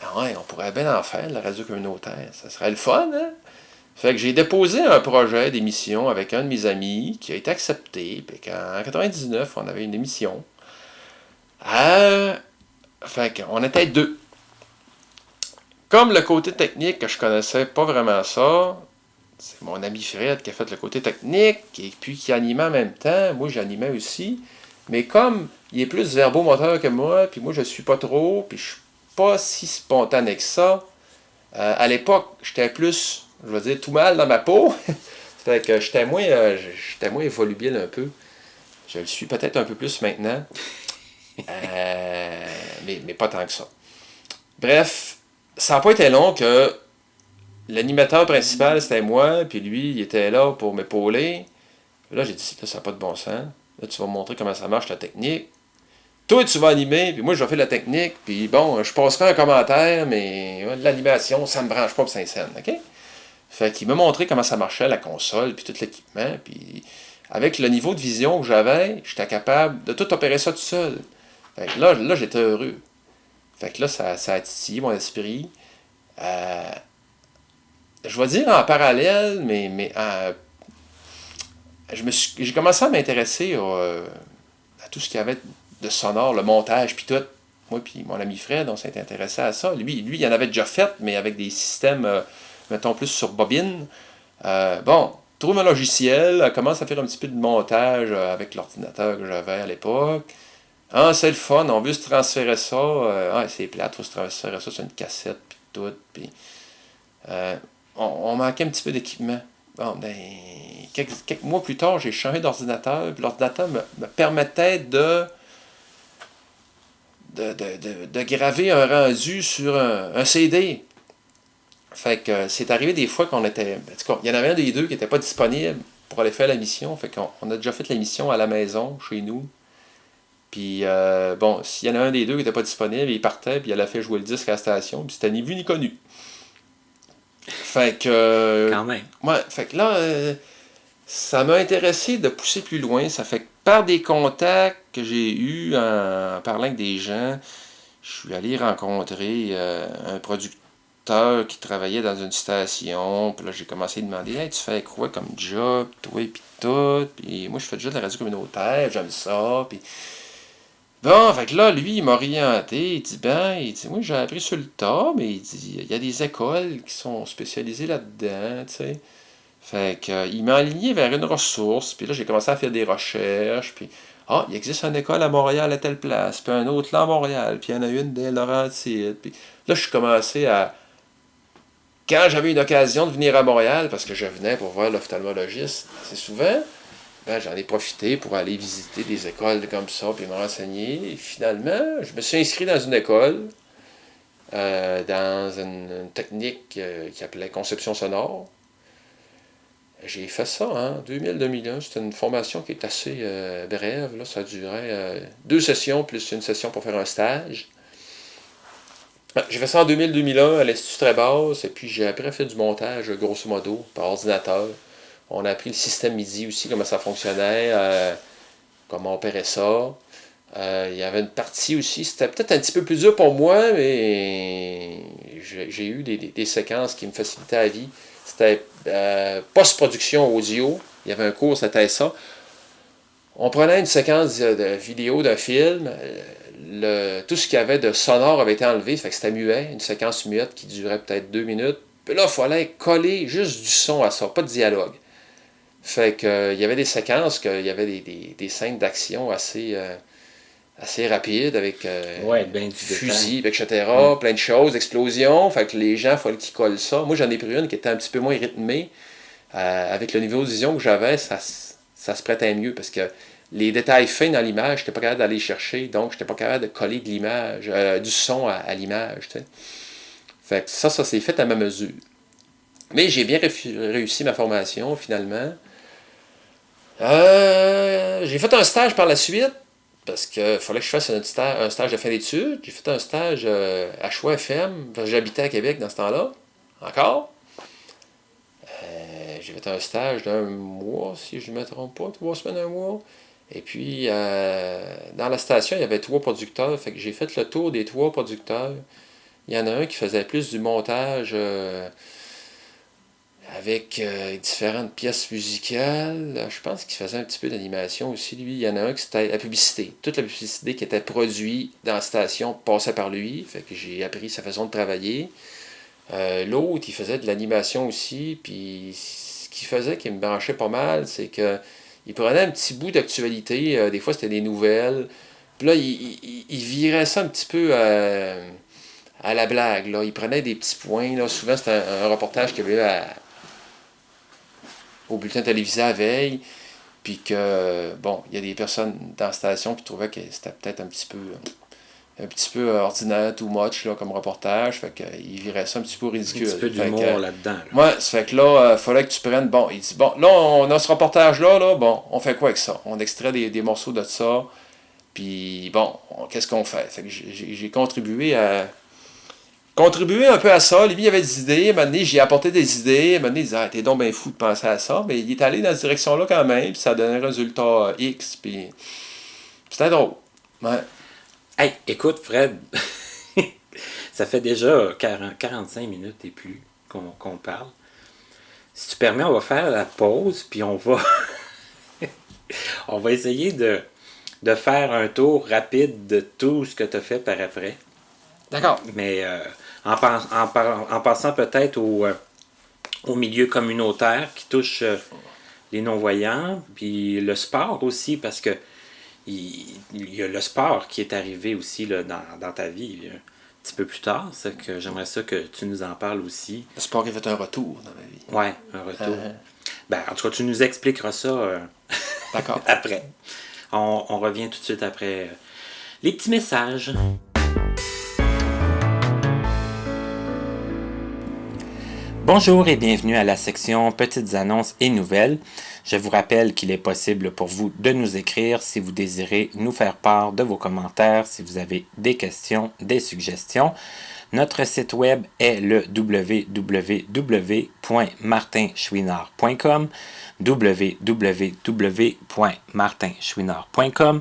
Speaker 2: Ah ouais, on pourrait bien en faire, la radio communautaire. Ça serait le fun, hein? Fait que j'ai déposé un projet d'émission avec un de mes amis qui a été accepté. Puis qu'en 99, on avait une émission. Fait qu'on était deux. Comme le côté technique, que je connaissais pas vraiment ça, c'est mon ami Fred qui a fait le côté technique, et puis qui animait en même temps. Moi, j'animais aussi. Mais comme il est plus verbomoteur que moi, puis moi, je suis pas trop, puis je suis pas si spontané que ça, à l'époque, j'étais plus, je vais dire, tout mal dans ma peau. Fait que j'étais moins volubile un peu. Je le suis peut-être un peu plus maintenant. Mais pas tant que ça. Bref, ça n'a pas été long que l'animateur principal, c'était moi, puis lui, il était là pour m'épauler. Là, j'ai dit, là, ça n'a pas de bon sens. Là, tu vas me montrer comment ça marche, la technique. Toi, tu vas animer, puis moi, je vais faire la technique, puis bon, je passerai un commentaire, mais l'animation, ça me branche pas pour Saint-Saëns, OK? Fait qu'il m'a montré comment ça marchait, la console, puis tout l'équipement, puis avec le niveau de vision que j'avais, j'étais capable de tout opérer ça tout seul. Fait que là j'étais heureux. Fait que là, ça a titillé mon esprit. Je vais dire en parallèle, mais j'ai commencé à m'intéresser à tout ce qu'il y avait de sonore, le montage, puis tout. Moi, puis mon ami Fred, on s'est intéressé à ça. Lui, il en avait déjà fait, mais avec des systèmes, mettons, plus sur bobine. Bon, trouve un logiciel, commence à faire un petit peu de montage avec l'ordinateur que j'avais à l'époque. Ah, c'est le fun, on veut se transférer ça. C'est plate, faut se transférer ça sur une cassette, puis tout. Puis, on manquait un petit peu d'équipement. Bon, ben, quelques mois plus tard, j'ai changé d'ordinateur, puis l'ordinateur me permettait de graver un rendu sur un CD. Fait que c'est arrivé des fois qu'on était. En tout cas, il y en avait un des deux qui n'était pas disponible pour aller faire la mission. Fait qu'on a déjà fait la mission à la maison, chez nous. Puis, bon, s'il y en a un des deux qui n'était pas disponible, il partait, puis il allait faire jouer le disque à la station, puis c'était ni vu ni connu. Fait que.
Speaker 1: Quand même.
Speaker 2: Ouais, fait que là, ça m'a intéressé de pousser plus loin. Ça fait que par des contacts que j'ai eus en parlant avec des gens, je suis allé rencontrer un producteur qui travaillait dans une station. Puis là, j'ai commencé à demander, hey, tu fais quoi comme job, toi, puis tout. Puis moi, je fais déjà de la radio communautaire, j'aime ça. Puis bon, fait que là, lui, il m'a orienté. Il dit, moi, j'ai appris sur le tas, mais il dit, il y a des écoles qui sont spécialisées là-dedans, tu sais. Fait que, il m'a aligné vers une ressource, puis là, j'ai commencé à faire des recherches, puis, il existe une école à Montréal à telle place, puis un autre là à Montréal, puis il y en a une des Laurentides, puis là, je suis commencé à. Quand j'avais une occasion de venir à Montréal, parce que je venais pour voir l'ophtalmologiste assez souvent, ben, j'en ai profité pour aller visiter des écoles comme ça, puis me renseigner. Et finalement, je me suis inscrit dans une école, dans une technique qui appelait conception sonore. J'ai fait ça en 2000-2001. C'était une formation qui est assez brève. Là. Ça durait 2 sessions plus une session pour faire un stage. J'ai fait ça en 2000-2001 à l'Institut Trébas, et puis j'ai appris à faire du montage, grosso modo, par ordinateur. On a appris le système MIDI aussi, comment ça fonctionnait, comment on opérait ça. Il y avait une partie aussi, c'était peut-être un petit peu plus dur pour moi, mais j'ai eu des séquences qui me facilitaient la vie. C'était post-production audio. Il y avait un cours, c'était ça. On prenait une séquence de vidéo d'un film. Tout ce qu'il y avait de sonore avait été enlevé, fait que c'était muet, une séquence muette qui durait peut-être 2 minutes. Puis là, il fallait coller juste du son à ça, pas de dialogue. Fait que il y avait des séquences, il y avait des scènes d'action assez rapides avec
Speaker 1: ben
Speaker 2: fusils, etc., plein de choses, explosions. Fait que les gens, il fallait qu'ils collent ça. Moi, j'en ai pris une qui était un petit peu moins rythmée. Avec le niveau de vision que j'avais, ça se prêtait mieux parce que les détails fins dans l'image, je n'étais pas capable d'aller chercher, donc je n'étais pas capable de coller de l'image, du son à l'image. Tu sais. Fait que ça s'est fait à ma mesure. Mais j'ai bien réussi ma formation, finalement. J'ai fait un stage par la suite, parce qu'il fallait que je fasse un stage de fin d'études. J'ai fait un stage à Choix FM, parce que j'habitais à Québec dans ce temps-là, encore. J'ai fait un stage d'un mois, si je ne me trompe pas, 3 semaines, un mois. Et puis, dans la station, il y avait 3 producteurs, fait que j'ai fait le tour des 3 producteurs. Il y en a un qui faisait plus du montage avec différentes pièces musicales. Je pense qu'il faisait un petit peu d'animation aussi, lui. Il y en a un qui c'était la publicité. Toute la publicité qui était produite dans la station passait par lui. Fait que j'ai appris sa façon de travailler. L'autre, il faisait de l'animation aussi. Puis ce qu'il faisait qui me branchait pas mal, c'est que il prenait un petit bout d'actualité. Des fois, c'était des nouvelles. Puis là, il virait ça un petit peu à la blague. Là. Il prenait des petits points. Là. Souvent, c'était un reportage qu'il y avait au bulletin télévisé à veille, puis que, bon, il y a des personnes dans la station qui trouvaient que c'était peut-être un petit peu ordinaire, too much, là, comme reportage, fait qu'il virait ça un petit peu ridicule.
Speaker 1: Un petit peu d'humour là-dedans. Là.
Speaker 2: Ouais, ça fait que là, il fallait que tu prennes, bon, il dit, bon, là, on a ce reportage-là, là, bon, on fait quoi avec ça? On extrait des morceaux de ça, puis bon, qu'est-ce qu'on fait? Fait que j'ai contribué un peu à ça. Lui, il avait des idées. À un moment donné, j'ai apporté des idées. À un moment donné, il disait, ah, t'es donc bien fou de penser à ça. Mais il est allé dans cette direction-là quand même. Puis ça a donné un résultat X. Puis c'était drôle. Ouais.
Speaker 1: Hey, écoute, Fred, ça fait déjà 45 minutes et plus qu'on parle. Si tu permets, on va faire la pause. Puis on va essayer de faire un tour rapide de tout ce que tu as fait par après.
Speaker 2: D'accord.
Speaker 1: Mais en passant peut-être au milieu communautaire qui touche les non-voyants, puis le sport aussi, parce que il y a le sport qui est arrivé aussi là, dans ta vie un petit peu plus tard. C'est que j'aimerais ça que tu nous en parles aussi.
Speaker 2: Le sport qui a fait un retour dans ma vie.
Speaker 1: Ouais, un retour. Ben, en tout cas, tu nous expliqueras ça
Speaker 2: D'accord.
Speaker 1: après. On revient tout de suite après les petits messages. Bonjour et bienvenue à la section Petites annonces et nouvelles. Je vous rappelle qu'il est possible pour vous de nous écrire si vous désirez nous faire part de vos commentaires, si vous avez des questions, des suggestions. Notre site web est le www.martinchouinard.com www.martinchouinard.com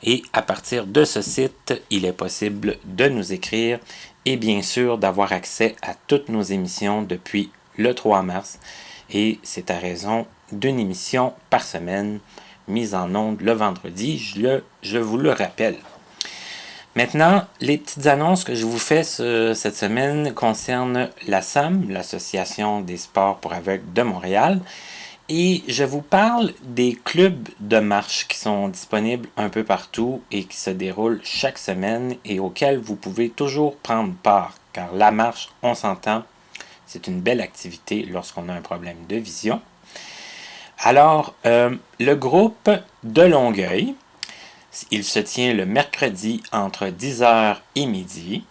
Speaker 1: et à partir de ce site, il est possible de nous écrire et bien sûr d'avoir accès à toutes nos émissions depuis le 3 mars. Et c'est à raison d'une émission par semaine mise en ondes le vendredi, je vous le rappelle. Maintenant, les petites annonces que je vous fais cette semaine concernent la SAM, l'Association des sports pour aveugles de Montréal. Et je vous parle des clubs de marche qui sont disponibles un peu partout et qui se déroulent chaque semaine et auxquels vous pouvez toujours prendre part. Car la marche, on s'entend, c'est une belle activité lorsqu'on a un problème de vision. Alors, le groupe de Longueuil, il se tient le mercredi entre 10h et midi.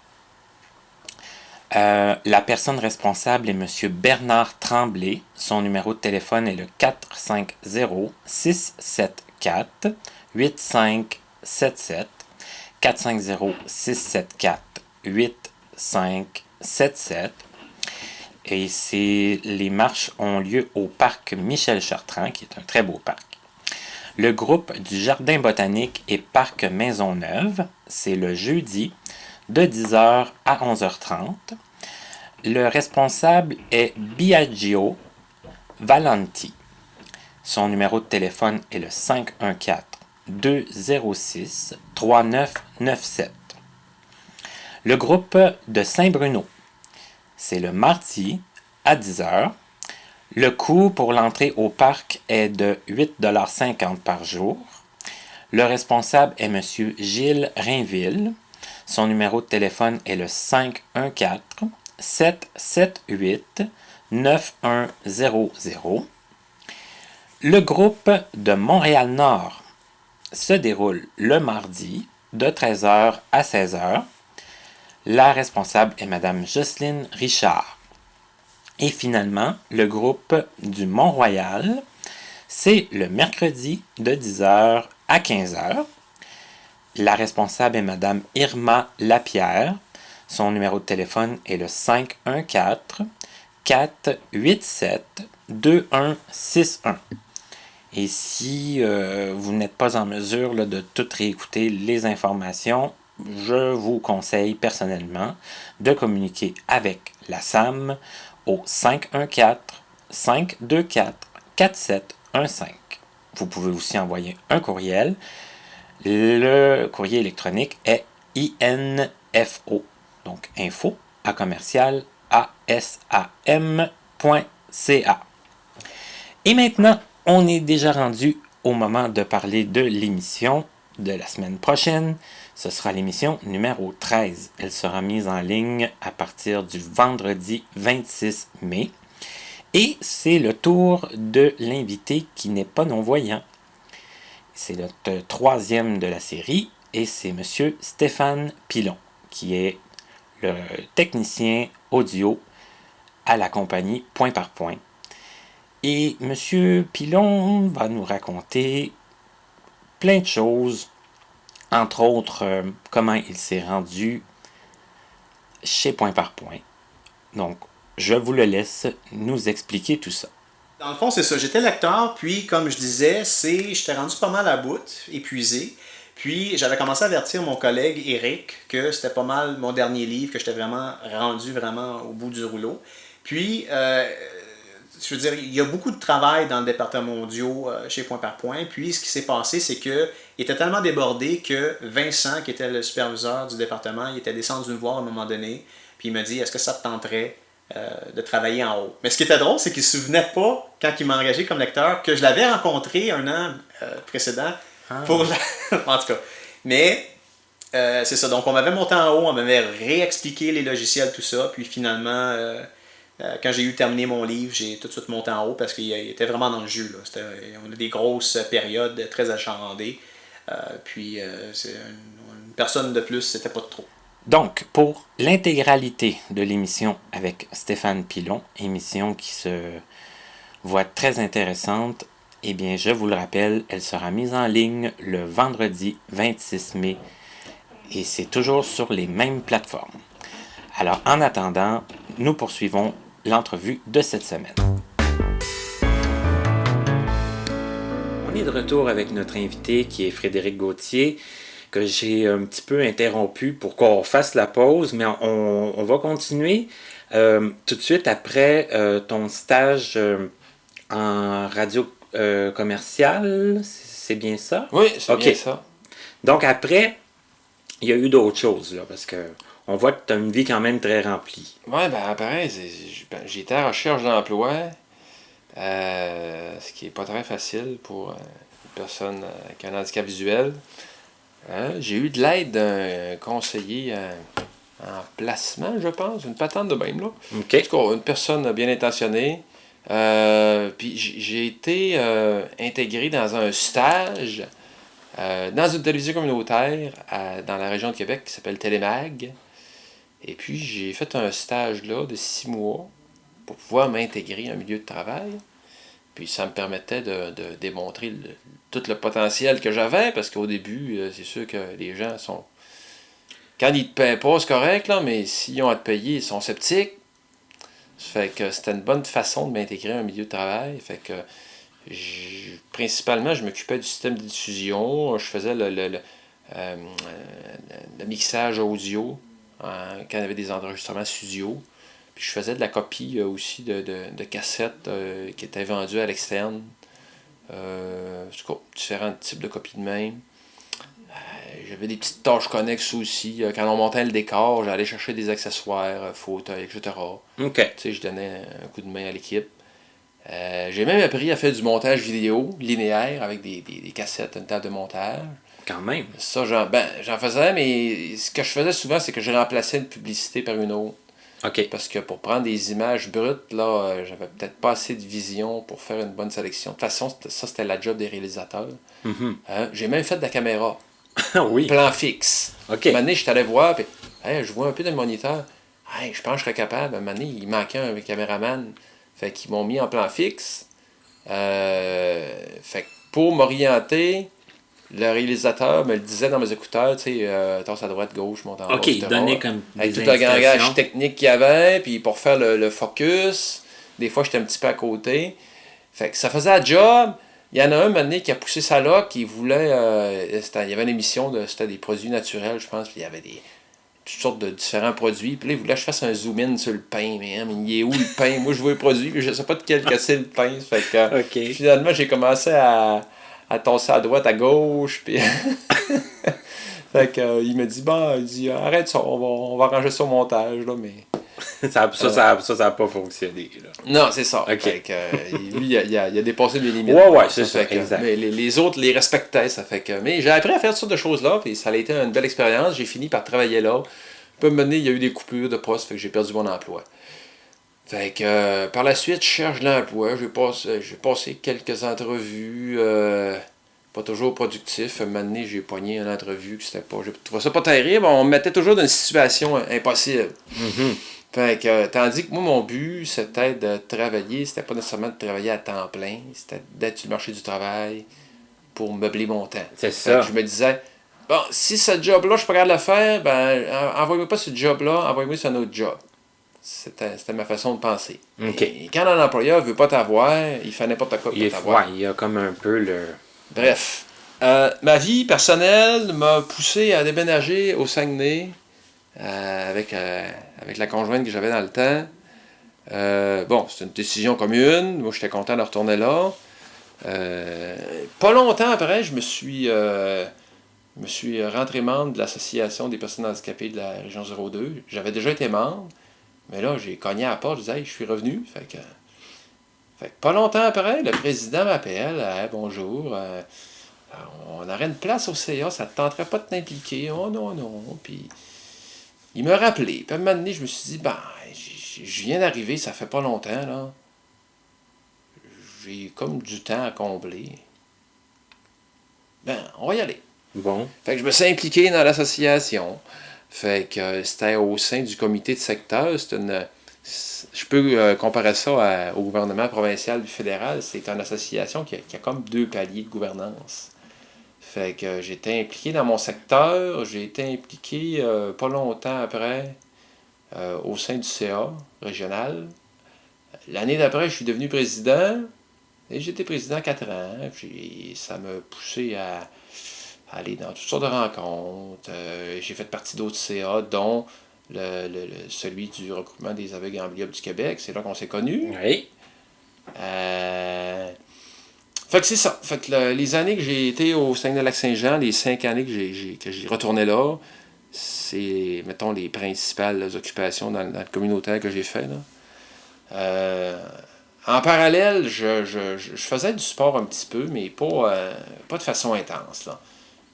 Speaker 1: La personne responsable est M. Bernard Tremblay. Son numéro de téléphone est le 450-674-8577. 450-674-8577. Et les marches ont lieu au parc Michel Chartrand, qui est un très beau parc. Le groupe du Jardin botanique et parc Maisonneuve, c'est le jeudi de 10h à 11h30. Le responsable est Biagio Valenti. Son numéro de téléphone est le 514-206-3997. Le groupe de Saint-Bruno, c'est le mardi à 10h. Le coût pour l'entrée au parc est de 8,50$ par jour. Le responsable est M. Gilles Rainville. Son numéro de téléphone est le 514-778-9100. Le groupe de Montréal-Nord, se déroule le mardi de 13h à 16h. La responsable est Mme Jocelyne Richard. Et finalement, le groupe du Mont-Royal, c'est le mercredi de 10h à 15h. La responsable est Mme Irma Lapierre. Son numéro de téléphone est le 514-487-2161. Et si vous n'êtes pas en mesure là, de tout réécouter les informations, je vous conseille personnellement de communiquer avec la SAM au 514-524-4715. Vous pouvez aussi envoyer un courriel. Le courrier électronique est info, donc info à commercial asam.ca. Et maintenant, on est déjà rendu au moment de parler de l'émission de la semaine prochaine. Ce sera l'émission numéro 13. Elle sera mise en ligne à partir du vendredi 26 mai. Et c'est le tour de l'invité qui n'est pas non-voyant. C'est le troisième de la série et c'est M. Stéphane Pilon, qui est le technicien audio à la compagnie Point par Point. Et M. Pilon va nous raconter plein de choses, entre autres comment il s'est rendu chez Point par Point. Donc, je vous le laisse nous expliquer tout ça.
Speaker 3: Dans le fond, c'est ça. J'étais lecteur, puis comme je disais, j'étais rendu pas mal à bout, épuisé. Puis j'avais commencé à avertir mon collègue Eric que c'était pas mal mon dernier livre, que j'étais vraiment rendu vraiment au bout du rouleau. Puis, je veux dire, il y a beaucoup de travail dans le département audio chez Point par Point. Puis, ce qui s'est passé, c'est qu'il était tellement débordé que Vincent, qui était le superviseur du département, il était descendu me voir à un moment donné. Puis il m'a dit, est-ce que ça te tenterait de travailler en haut? Mais ce qui était drôle, c'est qu'il ne se souvenait pas, quand il m'a engagé comme lecteur, que je l'avais rencontré un an précédent pour en tout cas. Mais c'est ça. Donc, on m'avait monté en haut, on m'avait réexpliqué les logiciels, tout ça. Puis finalement, quand j'ai eu terminé mon livre, j'ai tout de suite monté en haut parce qu'il était vraiment dans le jus. Là. On a des grosses périodes très achalandées. C'est une personne de plus, c'était pas de trop.
Speaker 1: Donc, pour l'intégralité de l'émission avec Stéphane Pilon, émission qui se voit très intéressante, eh bien, je vous le rappelle, elle sera mise en ligne le vendredi 26 mai et c'est toujours sur les mêmes plateformes. Alors, en attendant, nous poursuivons l'entrevue de cette semaine. On est de retour avec notre invité qui est Frédéric Gauthier, que j'ai un petit peu interrompu pour qu'on fasse la pause, mais on va continuer tout de suite après ton stage en radio commerciale, c'est bien ça?
Speaker 2: Oui, c'est bien ça.
Speaker 1: Donc après, il y a eu d'autres choses, là, parce que on voit que tu as une vie quand même très remplie.
Speaker 2: Oui, ben pareil, j'ai été à la recherche d'emploi, ce qui n'est pas très facile pour une personne qui a un handicap visuel. J'ai eu de l'aide d'un conseiller en placement, je pense, une patente de même, là.
Speaker 1: Okay.
Speaker 2: En tout cas, une personne bien intentionnée. Puis j'ai été intégré dans un stage dans une télévision communautaire dans la région de Québec qui s'appelle Télémag. Et puis j'ai fait un stage là de 6 mois pour pouvoir m'intégrer à un milieu de travail. Puis ça me permettait de démontrer tout le potentiel que j'avais, parce qu'au début, c'est sûr que les gens sont... Quand ils ne te paient pas, c'est correct, là, mais s'ils ont à te payer, ils sont sceptiques. Ça fait que c'était une bonne façon de m'intégrer à un milieu de travail. Fait que principalement, je m'occupais du système de diffusion. Je faisais le mixage audio quand il y avait des enregistrements studio. Puis je faisais de la copie aussi de cassettes qui étaient vendues à l'externe. Différents types de copies de même. J'avais des petites tâches connexes aussi. Quand on montait le décor, j'allais chercher des accessoires, fauteuils, etc.
Speaker 1: OK.
Speaker 2: Je donnais un coup de main à l'équipe. J'ai même appris à faire du montage vidéo linéaire avec des cassettes, une table de montage.
Speaker 1: Quand même.
Speaker 2: Ça, j'en faisais, mais ce que je faisais souvent, c'est que je remplaçais une publicité par une autre.
Speaker 1: OK.
Speaker 2: Parce que pour prendre des images brutes, là, j'avais peut-être pas assez de vision pour faire une bonne sélection. De toute façon, c'était la job des réalisateurs.
Speaker 1: Mhm.
Speaker 2: J'ai même fait de la caméra.
Speaker 1: Oui.
Speaker 2: Plan fixe.
Speaker 1: OK.
Speaker 2: Un moment donné, je t'allais voir, puis je vois un peu dans le moniteur. Je pense que je serais capable. Un moment donné, il manquait un caméraman. Fait qu'ils m'ont mis en plan fixe. Fait que pour m'orienter, le réalisateur me le disait dans mes écouteurs, tu sais, tasse à droite, gauche, monte en bas,
Speaker 1: OK,
Speaker 2: etc.
Speaker 1: donner comme
Speaker 2: Avec
Speaker 1: des
Speaker 2: tout le langage
Speaker 1: indications.
Speaker 2: technique qu'il y avait, puis pour faire le focus, des fois j'étais un petit peu à côté. Fait que ça faisait la job. Il y en a un moment qui a poussé sa loc, qui voulait. Il y avait une émission, c'était des produits naturels, je pense, puis il y avait toutes sortes de différents produits. Puis là, il voulait que je fasse un zoom-in sur le pain, mais il est où le pain? Moi, je vois le produit, puis je sais pas de quel que c'est le pain. Fait que
Speaker 1: OK.
Speaker 2: finalement, j'ai commencé à tasser à droite, à gauche, puis. Fait que, il me dit, il dit, arrête ça, on va arranger ça au montage, là, mais.
Speaker 1: Ça a pas fonctionné. Là.
Speaker 2: Non, c'est ça.
Speaker 1: OK.
Speaker 2: Fait que, lui, il a dépassé mes limites.
Speaker 1: Ouais, c'est ça,
Speaker 2: fait que,
Speaker 1: exact.
Speaker 2: mais les autres les respectaient, ça fait que. Mais j'ai appris à faire toutes sortes de choses-là, puis ça a été une belle expérience. J'ai fini par travailler là. Puis à un moment donné, il y a eu des coupures de poste, fait que j'ai perdu mon emploi. Fait que, par la suite, je cherche de l'emploi. J'ai passé quelques entrevues. Pas toujours productif. Un moment donné, j'ai pogné une entrevue que c'était pas. Je trouvais ça pas terrible. On me mettait toujours dans une situation impossible.
Speaker 1: Mhm.
Speaker 2: Fait que, tandis que moi, mon but, c'était de travailler. C'était pas nécessairement de travailler à temps plein. C'était d'être sur le marché du travail pour meubler mon temps.
Speaker 1: C'est
Speaker 2: Fait
Speaker 1: ça.
Speaker 2: que je me disais, bon, si ce job-là, je suis pas capable de le faire, envoyez-moi pas ce job-là, envoyez-moi sur un autre job. C'était ma façon de penser.
Speaker 1: OK.
Speaker 2: Et quand un employeur veut pas t'avoir, il fait n'importe quoi pour t'avoir.
Speaker 1: Il y a comme un peu le...
Speaker 2: Bref, ma vie personnelle m'a poussé à déménager au Saguenay avec la conjointe que j'avais dans le temps. C'est une décision commune. Moi, j'étais content de retourner là. Pas longtemps après, je me suis rentré membre de l'Association des personnes handicapées de la région 02. J'avais déjà été membre, mais là, j'ai cogné à la porte, je disais, hey, je suis revenu. Fait que pas longtemps après, le président m'appelle. Hey, bonjour. On aurait une place au CA, ça te tenterait pas de t'impliquer? Oh non, non. Puis il m'a rappelé. Puis à un moment donné, je me suis dit, je viens d'arriver, ça fait pas longtemps, là. J'ai comme du temps à combler. On va y aller.
Speaker 1: Bon.
Speaker 2: Fait que je me suis impliqué dans l'association. Fait que c'était au sein du comité de secteur. Je peux comparer ça au gouvernement provincial et fédéral. C'est une association qui a comme 2 paliers de gouvernance. Fait que j'étais impliqué dans mon secteur. J'ai été impliqué pas longtemps après au sein du CA régional. L'année d'après, je suis devenu président. Et j'étais président 4 ans. Puis ça m'a poussé à aller dans toutes sortes de rencontres. J'ai fait partie d'autres CA, dont celui du regroupement des aveugles et amblyopes du Québec. C'est là qu'on s'est connus.
Speaker 1: Oui.
Speaker 2: Fait que c'est ça. Fait que les années que j'ai été au Saguenay-Lac-Saint-Jean, les 5 années que j'ai retourné là, c'est, mettons, les principales occupations dans le communautaire que j'ai fait. Là. En parallèle, je faisais du sport un petit peu, mais pas de façon intense. Là.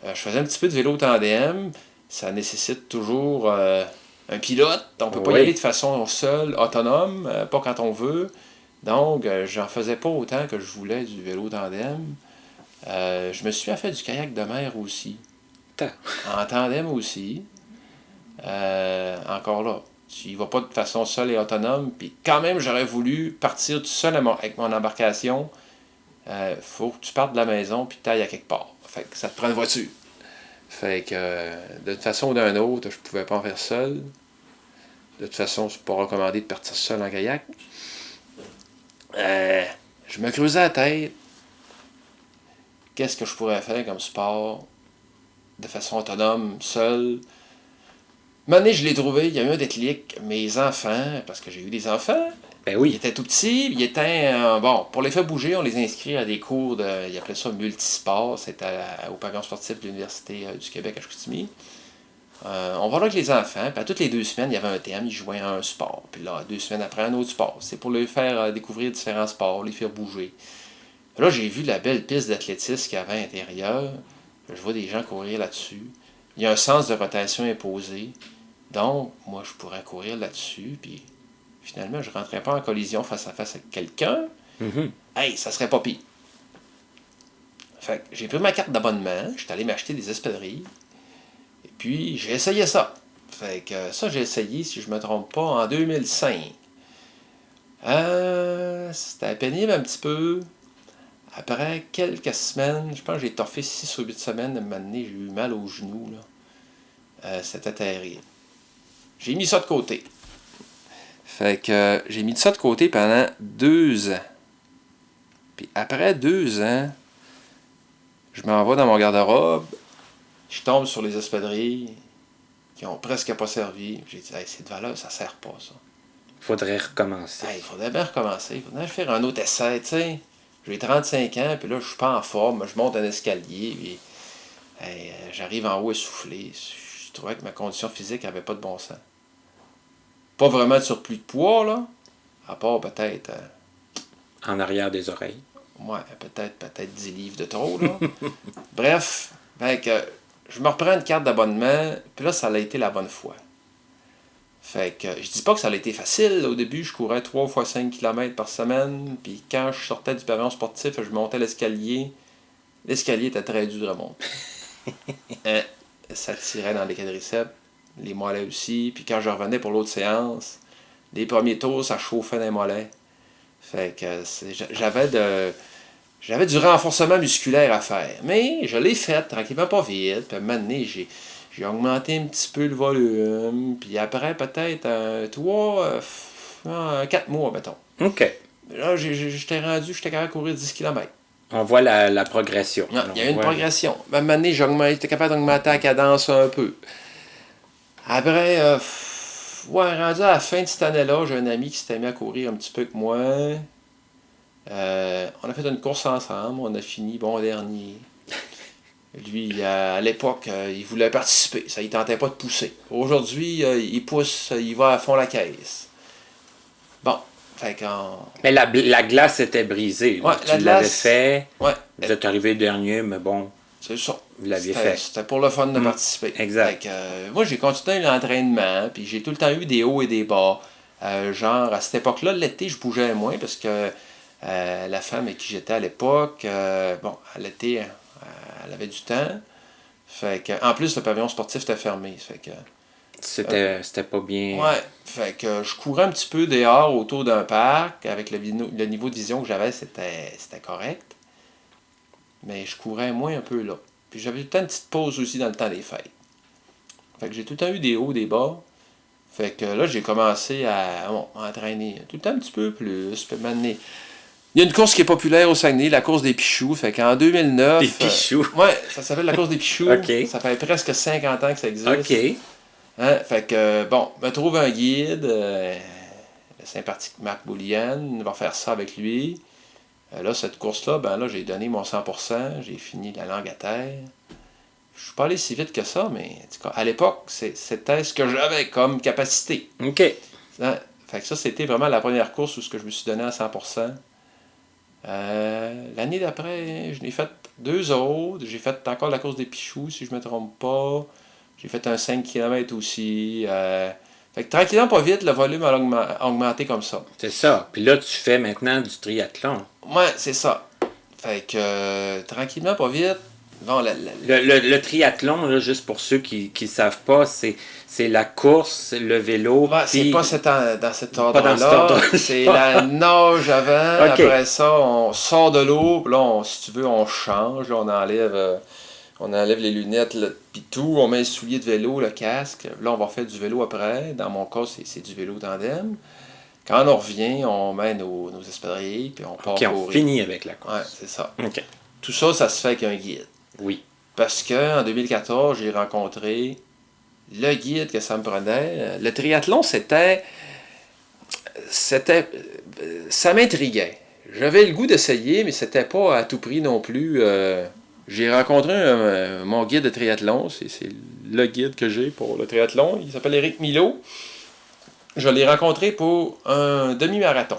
Speaker 2: Je faisais un petit peu de vélo tandem. Ça nécessite toujours un pilote. On ne peut pas y aller de façon seule, autonome, pas quand on veut. Donc, j'en faisais pas autant que je voulais du vélo tandem. Je me suis fait du kayak de mer aussi. En tandem aussi. Encore là. Tu y vas pas de façon seule et autonome. Puis quand même, j'aurais voulu partir tout seul avec mon embarcation. Faut que tu partes de la maison puis que tu ailles à quelque part. Fait que ça te prend une voiture. Fait que de toute façon ou d'une autre, je pouvais pas en faire seul. De toute façon, c'est pas recommandé de partir seul en kayak. Je me creusais la tête. Qu'est-ce que je pourrais faire comme sport de façon autonome, seul? Un moment donné, je l'ai trouvé, il y a eu un déclic. Mes enfants, parce que j'ai eu des enfants,
Speaker 1: oui.
Speaker 2: Ils étaient tout petits, ils étaient... pour les faire bouger, on les inscrit à des cours ils appelaient ça multisport, c'était au pavillon sportif de l'Université du Québec à Chicoutimi. On va là avec les enfants, puis à toutes les 2 semaines, il y avait un thème, ils jouaient à un sport. Puis là, 2 semaines après, un autre sport. C'est pour les faire découvrir différents sports, les faire bouger. Là, j'ai vu la belle piste d'athlétisme qu'il y avait à l'intérieur. Je vois des gens courir là-dessus. Il y a un sens de rotation imposé. Donc, moi, je pourrais courir là-dessus, puis finalement, je ne rentrais pas en collision face à face avec quelqu'un.
Speaker 1: Mhm.
Speaker 2: Hey, ça serait pas pire. Fait que j'ai pris ma carte d'abonnement, je suis allé m'acheter des espadrilles, et puis j'ai essayé ça. Fait que ça, j'ai essayé, si je me trompe pas, en 2005. C'était pénible un petit peu. Après quelques semaines, je pense que j'ai toffé 6 ou 8 semaines, à un moment donné, j'ai eu mal aux genoux. Là. C'était terrible. J'ai mis ça de côté. Fait que j'ai mis ça de côté pendant 2 ans. Puis après 2 ans, je m'en vais dans mon garde-robe, je tombe sur les espadrilles qui ont presque pas servi. J'ai dit, hey, c'est de valeur, ça sert pas, ça.
Speaker 1: Faudrait recommencer.
Speaker 2: Hey, il faudrait bien recommencer, il faudrait faire un autre essai, tu sais. J'ai 35 ans, puis là, je suis pas en forme, je monte un escalier, puis hey, j'arrive en haut essoufflé. Je trouvais que ma condition physique avait pas de bon sens. Pas vraiment de surplus de poids, là, à part peut-être,
Speaker 1: En arrière des oreilles.
Speaker 2: ouais, peut-être 10 livres de trop, là. Bref, fait que je me reprends une carte d'abonnement, puis là, ça a été la bonne fois. Fait que je dis pas que ça a été facile. Au début, je courais 3 fois 5 km par semaine, puis quand je sortais du pavillon sportif, je montais l'escalier. L'escalier était très dur à monter. Ça tirait dans les quadriceps, les mollets aussi, puis quand je revenais pour l'autre séance, les premiers tours, ça chauffait dans les mollets. Fait que j'avais du renforcement musculaire à faire. Mais je l'ai fait tranquillement, pas vite. Puis à un moment donné, j'ai augmenté un petit peu le volume. Puis après, peut-être 4 mois, mettons.
Speaker 1: OK.
Speaker 2: Là, j'étais capable de courir 10 km.
Speaker 1: On voit la progression.
Speaker 2: Non, il y a eu une
Speaker 1: Ouais.
Speaker 2: progression. À un moment donné, j'étais capable d'augmenter la cadence un peu. Après, rendu à la fin de cette année-là, j'ai un ami qui s'était mis à courir un petit peu que moi. On a fait une course ensemble, on a fini bon dernier. Lui, à l'époque, il voulait participer, ça ne tentait pas de pousser. Aujourd'hui, il pousse, il va à fond la caisse. Bon, fait qu'on...
Speaker 1: Mais la glace était brisée.
Speaker 2: Ouais,
Speaker 1: Tu
Speaker 2: la
Speaker 1: l'avais
Speaker 2: glace,
Speaker 1: fait.
Speaker 2: ouais,
Speaker 1: Vous êtes arrivé dernier, mais bon,
Speaker 2: c'est ça.
Speaker 1: vous l'aviez
Speaker 2: C'était
Speaker 1: fait.
Speaker 2: c'était pour le fun de participer.
Speaker 1: exact.
Speaker 2: Fait que, moi, j'ai continué l'entraînement, puis j'ai tout le temps eu des hauts et des bas. Genre, à cette époque-là, l'été, je bougeais moins parce que la femme avec qui j'étais à l'époque, à l'été, elle avait du temps. Fait que, en plus, le pavillon sportif était fermé. Fait que,
Speaker 1: C'était pas bien.
Speaker 2: ouais, fait que je courais un petit peu dehors autour d'un parc. Avec le niveau de vision que j'avais, c'était correct. Mais je courais moins un peu là. Puis j'avais tout le temps une petite pause aussi dans le temps des fêtes. Fait que j'ai tout le temps eu des hauts, des bas. Fait que là, j'ai commencé à entraîner tout le temps un petit peu plus. Puis maintenant, il y a une course qui est populaire au Saguenay, la course des Pichoux. Fait qu'en 2009...
Speaker 1: Des Pichoux.
Speaker 2: Ouais, ça s'appelle la course des Pichoux.
Speaker 1: OK.
Speaker 2: Ça fait presque 50 ans que ça existe.
Speaker 1: OK.
Speaker 2: Hein? Fait que, me trouve un guide, le sympathique Marc Boulian, va faire ça avec lui. Là, cette course-là, là, j'ai donné mon 100%, j'ai fini la langue à terre. Je suis pas allé si vite que ça, mais en tout cas, à l'époque, c'était ce que j'avais comme capacité.
Speaker 1: OK.
Speaker 2: Hein? Fait que ça, c'était vraiment la première course où je me suis donné à 100%. L'année d'après, je n'ai fait 2 autres. J'ai fait encore la course des Pichoux, si je me trompe pas. J'ai fait un 5 km aussi. Fait que tranquillement, pas vite, le volume a augmenté comme ça.
Speaker 1: C'est ça. Puis là, tu fais maintenant du triathlon.
Speaker 2: Ouais, c'est ça. Fait que tranquillement, pas vite. Bon,
Speaker 1: Le triathlon, là, juste pour ceux qui ne savent pas, c'est la course, le vélo.
Speaker 2: Ouais, c'est
Speaker 1: puis-
Speaker 2: pas dans cet
Speaker 1: Pas dans cet
Speaker 2: ordre-là.
Speaker 1: ordre-là.
Speaker 2: C'est la nage avant.
Speaker 1: Ok.
Speaker 2: Après ça, on sort de l'eau. Puis là, si tu veux, on change. Là, on enlève les lunettes, puis tout. On met les souliers de vélo, le casque. Là, on va faire du vélo après. Dans mon cas, c'est du vélo tandem. Quand on revient, on met nos espadrilles, puis on part
Speaker 1: OK, on
Speaker 2: courir.
Speaker 1: finit avec la course.
Speaker 2: Ouais, c'est ça.
Speaker 1: OK.
Speaker 2: Tout ça, ça se fait avec un guide.
Speaker 1: Oui.
Speaker 2: Parce qu'en 2014, j'ai rencontré le guide que ça me prenait. Le triathlon, ça m'intriguait. J'avais le goût d'essayer, mais c'était pas à tout prix non plus. J'ai rencontré mon guide de triathlon. C'est le guide que j'ai pour le triathlon. Il s'appelle Éric Milo. Je l'ai rencontré pour un demi-marathon.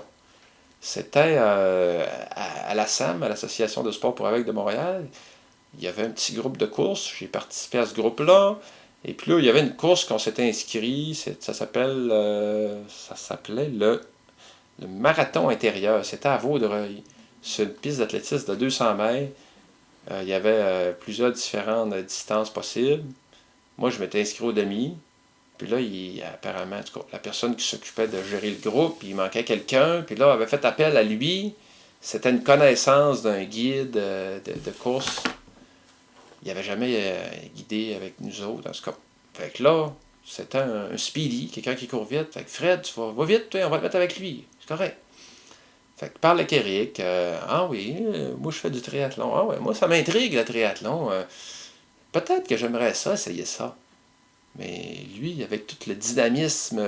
Speaker 2: C'était à la SAM, à l'Association de sport pour aveugles de Montréal. Il y avait un petit groupe de course. J'ai participé à ce groupe-là. Et puis là, il y avait une course qu'on s'était inscrit, ça s'appelait le marathon intérieur. C'était à Vaudreuil. C'est une piste d'athlétisme de 200 mètres. Il y avait plusieurs différentes distances possibles. Moi, je m'étais inscrit au demi. Puis là, apparemment, en tout cas, la personne qui s'occupait de gérer le groupe, il manquait quelqu'un. Puis là, on avait fait appel à lui. C'était une connaissance d'un guide de course. Il n'avait jamais guidé avec nous autres, en tout cas. Fait que là, c'était un speedy, quelqu'un qui court vite. Fait que Fred, tu vas vite, toi, on va te mettre avec lui. C'est correct. Fait que parle avec Eric. Ah oui, moi je fais du triathlon. Ah ouais, moi ça m'intrigue le triathlon. Peut-être que j'aimerais ça, essayer ça. Mais lui, avec tout le dynamisme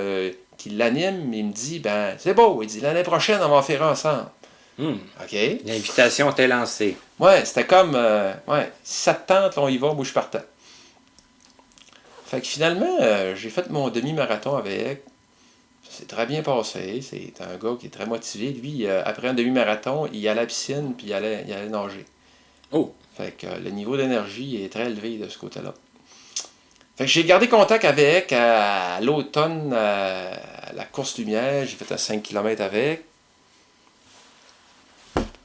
Speaker 2: qui l'anime, il me dit, ben c'est beau, il dit, l'année prochaine, on va en faire ensemble. OK?
Speaker 1: L'invitation t'est lancée.
Speaker 2: Ouais, c'était comme, si ça te tente, là, on y va, moi je partais. Fait que finalement, j'ai fait mon demi-marathon avec. Ça s'est très bien passé. C'est un gars qui est très motivé. Lui, après un demi-marathon, il allait à la piscine puis il allait nager.
Speaker 1: Oh!
Speaker 2: Fait que le niveau d'énergie est très élevé de ce côté-là. Fait que j'ai gardé contact avec à l'automne à la course lumière. J'ai fait un 5 km avec.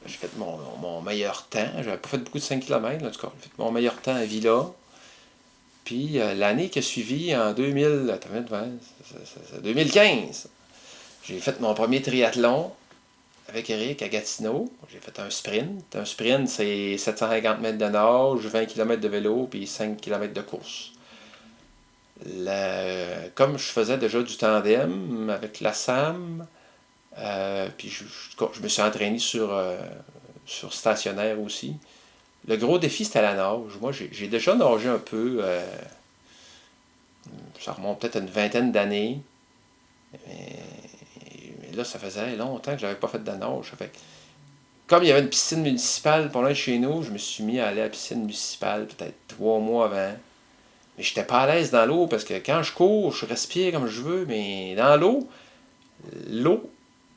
Speaker 2: J'ai fait mon meilleur temps. J'avais pas fait beaucoup de 5 km, en tout cas. J'ai fait mon meilleur temps à Villa. Puis l'année qui a suivi, en 2015, j'ai fait mon premier triathlon avec Eric à Gatineau. J'ai fait un sprint. Un sprint, c'est 750 mètres de nage, 20 km de vélo, puis 5 km de course. Comme je faisais déjà du tandem avec la SAM, puis je me suis entraîné sur stationnaire aussi. Le gros défi, c'était la nage. Moi, j'ai déjà nagé un peu. Ça remonte peut-être à une vingtaine d'années. Mais là, ça faisait longtemps que j'avais pas fait de nage. Fait que, comme il y avait une piscine municipale pour loin de chez nous, je me suis mis à aller à la piscine municipale peut-être 3 mois avant. Mais j'étais pas à l'aise dans l'eau parce que quand je cours, je respire comme je veux, mais dans l'eau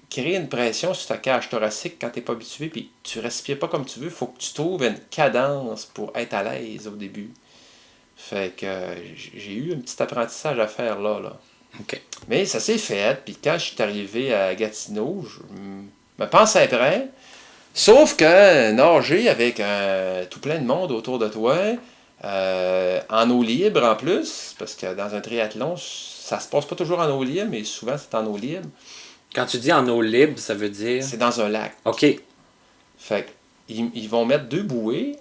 Speaker 2: crée une pression sur ta cage thoracique quand tu n'es pas habitué, puis tu respires pas comme tu veux, il faut que tu trouves une cadence pour être à l'aise au début. Fait que j'ai eu un petit apprentissage à faire là.
Speaker 1: OK.
Speaker 2: Mais ça s'est fait, puis quand je suis arrivé à Gatineau, je me pensais prêt. Sauf que nager avec tout plein de monde autour de toi, en eau libre en plus, parce que dans un triathlon, ça se passe pas toujours en eau libre, mais souvent c'est en eau libre.
Speaker 1: Quand tu dis en eau libre, ça veut dire...
Speaker 2: C'est dans un lac.
Speaker 1: OK.
Speaker 2: Fait ils vont mettre 2 bouées.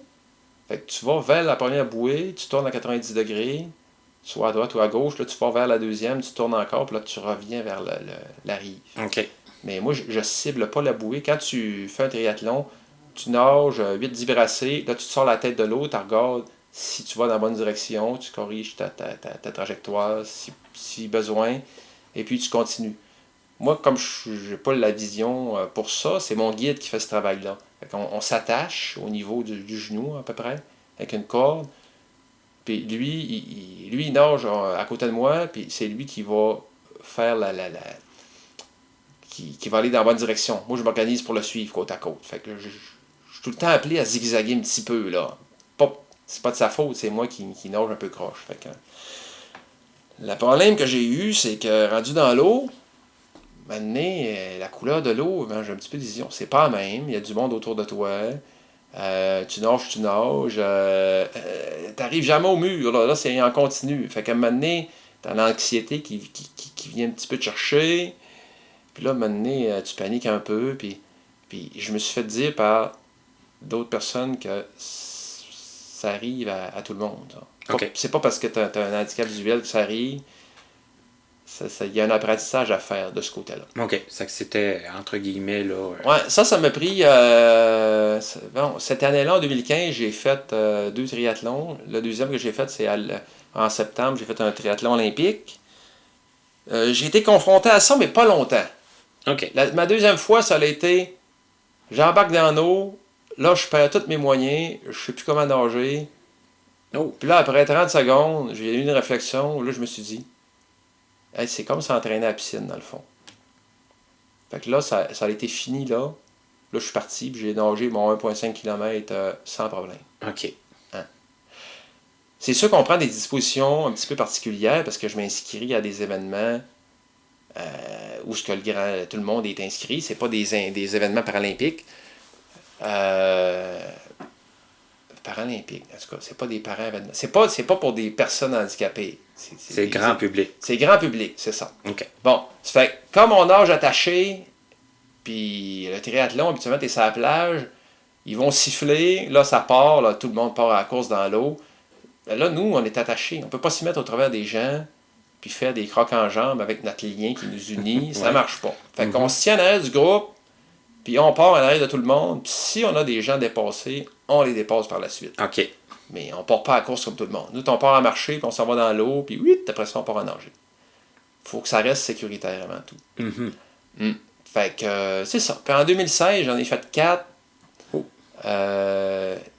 Speaker 2: Fait que tu vas vers la première bouée, tu tournes à 90 degrés, soit à droite ou à gauche, là tu vas vers la deuxième, tu tournes encore, puis là tu reviens vers la rive.
Speaker 1: OK.
Speaker 2: Mais moi, je cible pas la bouée. Quand tu fais un triathlon, tu nages 8-10 brassées, là tu te sors la tête de l'eau, tu regardes si tu vas dans la bonne direction, tu corriges ta trajectoire si besoin, et puis tu continues. Moi, comme je n'ai pas la vision pour ça, c'est mon guide qui fait ce travail-là. On s'attache au niveau du genou, à peu près, avec une corde. Puis lui, il nage à côté de moi, puis c'est lui qui va faire qui va aller dans la bonne direction. Moi, je m'organise pour le suivre côte à côte. Fait que je suis tout le temps appelé à zigzaguer un petit peu, là. C'est pas de sa faute, c'est moi qui nage un peu croche. Fait que, le problème que j'ai eu, c'est que rendu dans l'eau, maintenant, la couleur de l'eau, j'ai un petit peu de vision. C'est pas la même. Il y a du monde autour de toi. Tu nages. T'arrives jamais au mur. Là c'est en continu. Fait qu'à un moment donné, t'as l'anxiété qui vient un petit peu te chercher. Puis là, à un moment donné, tu paniques un peu. Puis je me suis fait dire par d'autres personnes que ça arrive à tout le monde.
Speaker 1: Okay.
Speaker 2: C'est pas parce que t'as un handicap visuel que ça arrive. Il y a un apprentissage à faire de ce côté-là.
Speaker 1: OK. Ça que c'était, entre guillemets, là...
Speaker 2: Ouais, ça m'a pris... cette année-là, en 2015, j'ai fait 2 triathlons. Le deuxième que j'ai fait, c'est en septembre, j'ai fait un triathlon olympique. J'ai été confronté à ça, mais pas longtemps.
Speaker 1: OK.
Speaker 2: Ma deuxième fois, ça a été... J'embarque dans l'eau, là, je perds tous mes moyens, je sais plus comment nager.
Speaker 1: Oh.
Speaker 2: Puis là, après 30 secondes, j'ai eu une réflexion, là, je me suis dit... Hey, c'est comme s'entraîner à la piscine, dans le fond. Fait que là, ça a été fini, là. Là, je suis parti, puis j'ai nagé mon 1,5 km sans problème.
Speaker 1: OK.
Speaker 2: Hein? C'est sûr qu'on prend des dispositions un petit peu particulières parce que je m'inscris à des événements où tout le monde est inscrit. C'est pas des événements paralympiques. Paralympiques, en tout cas, c'est pas des parents-événements. C'est pas pour des personnes handicapées.
Speaker 1: C'est grand public.
Speaker 2: C'est grand public, c'est ça.
Speaker 1: OK.
Speaker 2: Bon, ça fait comme on nage attaché, puis le triathlon, habituellement, t'es sur la plage, ils vont siffler, là, ça part, là, tout le monde part à la course dans l'eau. Là, nous, on est attachés. On peut pas s'y mettre au travers des gens, puis faire des crocs en jambes avec notre lien qui nous unit. Ça marche pas. Fait qu'on se tient en arrière du groupe, puis on part en arrière de tout le monde. Puis si on a des gens dépassés, on les dépasse par la suite.
Speaker 1: OK.
Speaker 2: Mais on part pas à la course comme tout le monde. Nous, on part à marcher, puis on s'en va dans l'eau, puis oui, après ça, on part à nager. Faut que ça reste sécuritaire avant tout. Fait que c'est ça. Puis en 2016, j'en ai fait 4.
Speaker 1: Oh.